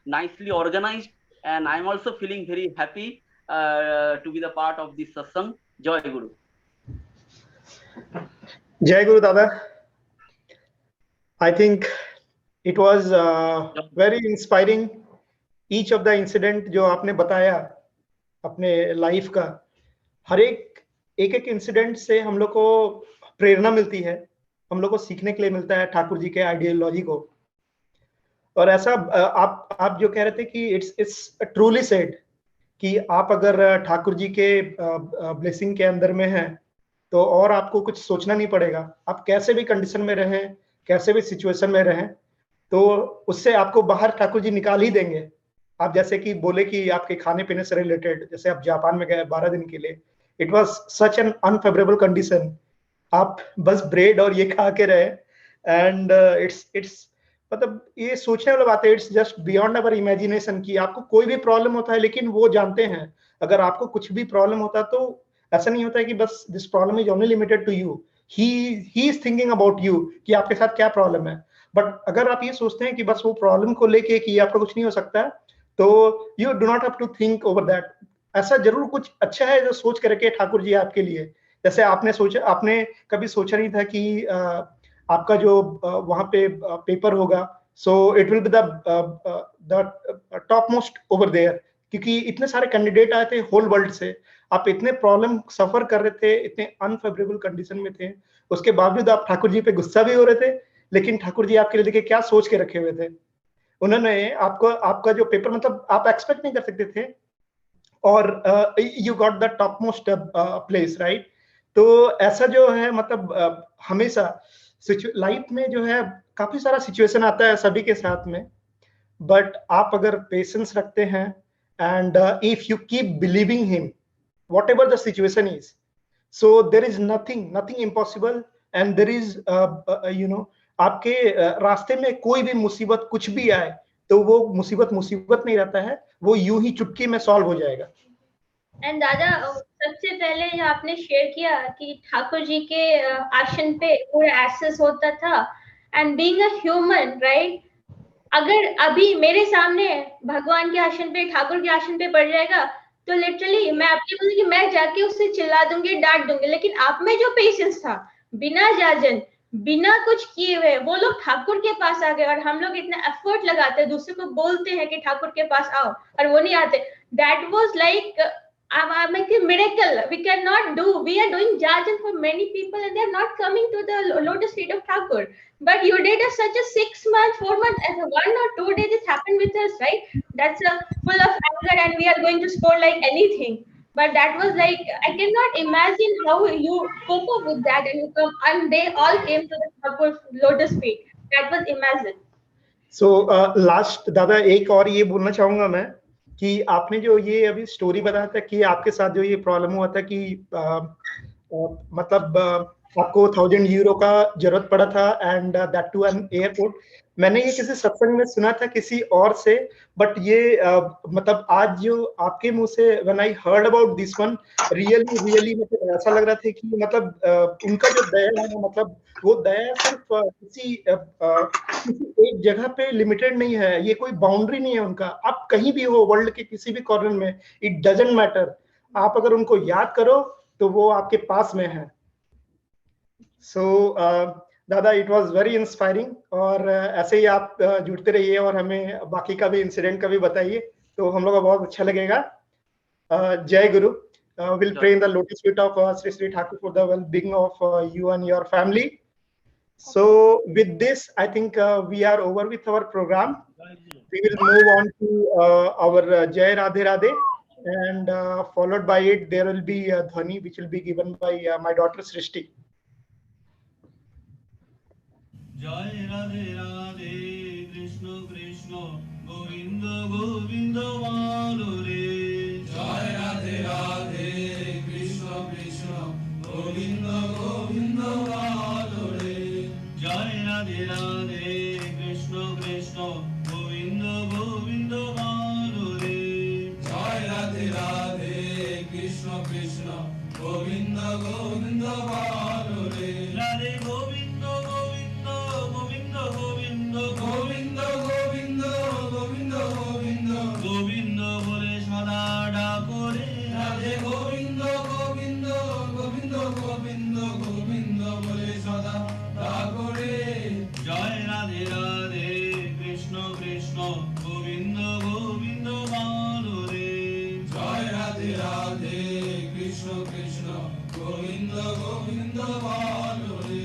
nicely organized, and I'm also feeling very happy to be the part of this satsang. Jai Guru. Jai Guru Dada. I think it was very inspiring. Each of the incident जो आपने बताया अपने life का, हर एक incident से हम लोग को प्रेरणा मिलती है, हम लोग को सीखने के लिए मिलता है ठाकुर जी के आइडियोलॉजी को. और ऐसा आप जो कह रहे थे कि इट्स ट्रूली सेड कि आप अगर ठाकुर जी के ब्लेसिंग के अंदर में हैं तो और आपको कुछ सोचना नहीं पड़ेगा। आप कैसे भी कंडीशन में रहें, कैसे भी सिचुएशन में रहें, तो उससे आपको बाहर ठाकुर जी निकाल ही देंगे। आप जैसे कि बोले कि आपके खाने पीने से रिलेटेड, जैसे आप जापान में गए 12 दिन के लिए, it was such an unfavourable condition, आप बस ब्रेड और ये खा के रहे, एंड इट्स मतलब ये सोचने वाला बात है, it's just beyond our imagination कि आपको कोई भी प्रॉब्लम होता है, लेकिन वो जानते हैं अगर आपको कुछ भी प्रॉब्लम होता है तो ऐसा नहीं होता है कि बस this problem is only limited to you, he is thinking about you कि आपके साथ क्या प्रॉब्लम है। बट अगर आप ये सोचते हैं कि बस वो प्रॉब्लम को लेके कि आपका कुछ नहीं हो सकता है, तो you do not have to think over that. ऐसा जरूर कुछ अच्छा है जो सोच के रखे ठाकुर जी आपके लिए। जैसे आपने कभी सोचा नहीं था कि आपका जो वहां पे पेपर होगा, so it will be the top most over there, क्योंकि इतने सारे कैंडिडेट आए थे होल वर्ल्ड से, आप इतने प्रॉब्लम सफर कर रहे थे, इतने अनफेवरेबल कंडीशन में थे, उसके बावजूद आप ठाकुर जी पे गुस्सा भी हो रहे थे, लेकिन ठाकुर जी आपके लिए देखिए क्या सोच के रखे हुए थे। उन्होंने आपका जो पेपर मतलब आप एक्सपेक्ट नहीं कर सकते थे, और you got the top most place, right. तो ऐसा जो है मतलब हमेशा लाइफ में जो है काफी सारा सिचुएशन आता है सभी के साथ में, बट आप अगर पेशेंस रखते हैं and if you keep believing him whatever the situation is, so there is nothing impossible, and there is आपके रास्ते में कोई भी मुसीबत कुछ भी आए तो वो मुसीबत नहीं रहता है, वो यूं ही चुटकी में सॉल्व हो जाएगा। एंड दादा, सबसे पहले जो आपने शेयर किया कि ठाकुर जी के आसन पे पूरा एक्सेस होता था, and being a human, right, अगर अभी मेरे सामने भगवान के आसन पे, ठाकुर के आसन पे पड़ जाएगा तो लिटरली मैं आपके बोलूँ कि मैं जाके उससे चिल्ला दूंगी, डांट दूंगी, लेकिन आप में जो पेशेंस था, बिना जाजन, बिना कुछ किए हुए वो लोग ठाकुर के पास आ गए। और हम लोग इतना एफर्ट लगाते हैं, दूसरे को बोलते हैं कि ठाकुर के पास आओ, और वो नहीं आते। That was like a miracle we cannot do. We are doing jajan for many people and they are not coming to the lotus feet of Thakur, but you did such a 6 months, 4 months, as a 1 or 2 days this happened with us, right? That's full of anger and we are going to score like anything, but that was like, I cannot imagine how you cope up with that, and you come and they all came to the Thakur lotus feet. That was imagine. So last दादा एक और ये बोलना चाहूंगा मैं कि आपने जो ये अभी स्टोरी बताया था कि आपके साथ जो ये प्रॉब्लम हुआ था कि मतलब आपको 1000 यूरो का जरूरत पड़ा था, and that to an airport. मैंने ये किसी सत्संग में सुना था किसी और से, बट ये मतलब आज जो आपके मुंह से when I heard about this one, really मतलब ऐसा लग रहा था कि मतलब उनका जो दया है, मतलब वो दया सिर्फ किसी एक जगह पे लिमिटेड नहीं है, ये कोई बाउंड्री नहीं है उनका। आप कहीं भी हो वर्ल्ड के किसी भी कॉर्नर में, इट डजंट मैटर, आप अगर उनको याद करो तो वो आपके पास में है। सो दादा, इट वाज वेरी इंस्पायरिंग, और ऐसे ही आप जुड़ते रहिए और हमें बाकी का भी इंसिडेंट का भी बताइए, तो हम लोग को बहुत अच्छा लगेगा। जय गुरु। Will pray in the lotus feet of Shri Shri Thakur for the well being of you and your family. So with this, I think we are over with our program. We will move on to our Jai Radhe Radhe, and followed by it there will be Dhwani which will be given by my daughter Srishti. Jai Radhe Radhe, Krishna Krishna, Govinda Govinda Malore. Jai Radhe Radhe, Krishna Krishna, Govinda Govinda Malore. Jai Radhe Radhe, Krishna Krishna, Govinda Govinda Malore. Jai Radhe Radhe, Krishna Krishna, Govinda Govinda Malore. Radhe Govinda Govinda Govinda Govinda Govinda Govinda Govinda Govinda Govinda bole sada dakore. Radhe Govinda Govinda Govinda Govinda Govinda bole sada dakore. Jai Radhe Radhe, Krishna Krishna, Govinda Govinda Malore. Jai Radhe Radhe, Krishna Krishna, Govinda Govinda Malore.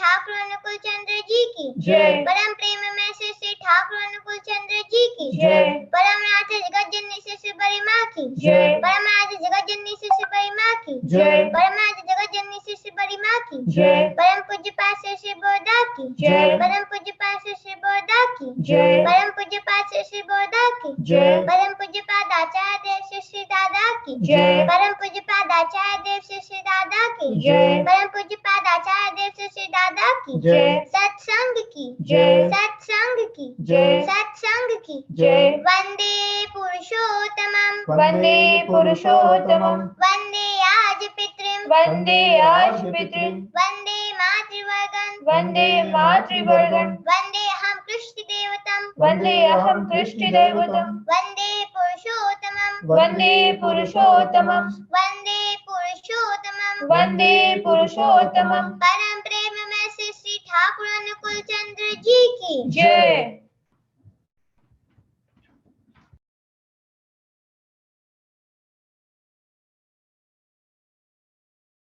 Thakur अनुकूल चंद्र जी की जय। परम प्रेम में श्री ठाकुर अनुकूल चंद्र जी की जय। परम नाथ जगत जननी श्री बड़ी माँ की जय। परम नाथ जगत जननी श्री बड़ी माँ की जय। परम नाथ जगत जननी श्री बड़ी माँ की जय। परम पूज्य पास श्री बोधा की जय। परम पूज्य पास श्री बोधा की जय। परम पूज्य पास श्री बोधा की जय। परम पूज्य पाद आचार्य देव श्री दादा की जय। परम पूज्य पाद आचार्य देव श्री दादा की जय। परम पूज्य पाद आचार्य देव श्री दादा की जय। सत्संग की जय। सत्संग की जय। सत्संग की जय। वंदे पुरुषोत्तमं वंदे पुरुषोत्तमं वंदे आज पितृं वंदे आज पितृं वंदे मातृवर्गं वंदे मातृवर्गं वंदे अहं कृष्ण देवतं वंदे अहं कृष्णदैवतं वंदे पुरुषोत्तमं वंदे पुरुषोत्तमं वंदे पुरुषोत्तमं वंदे पुरुषोत्तमं परम प्रेम में श्री ठाकुर अनुकूल चंद्र जी की जय।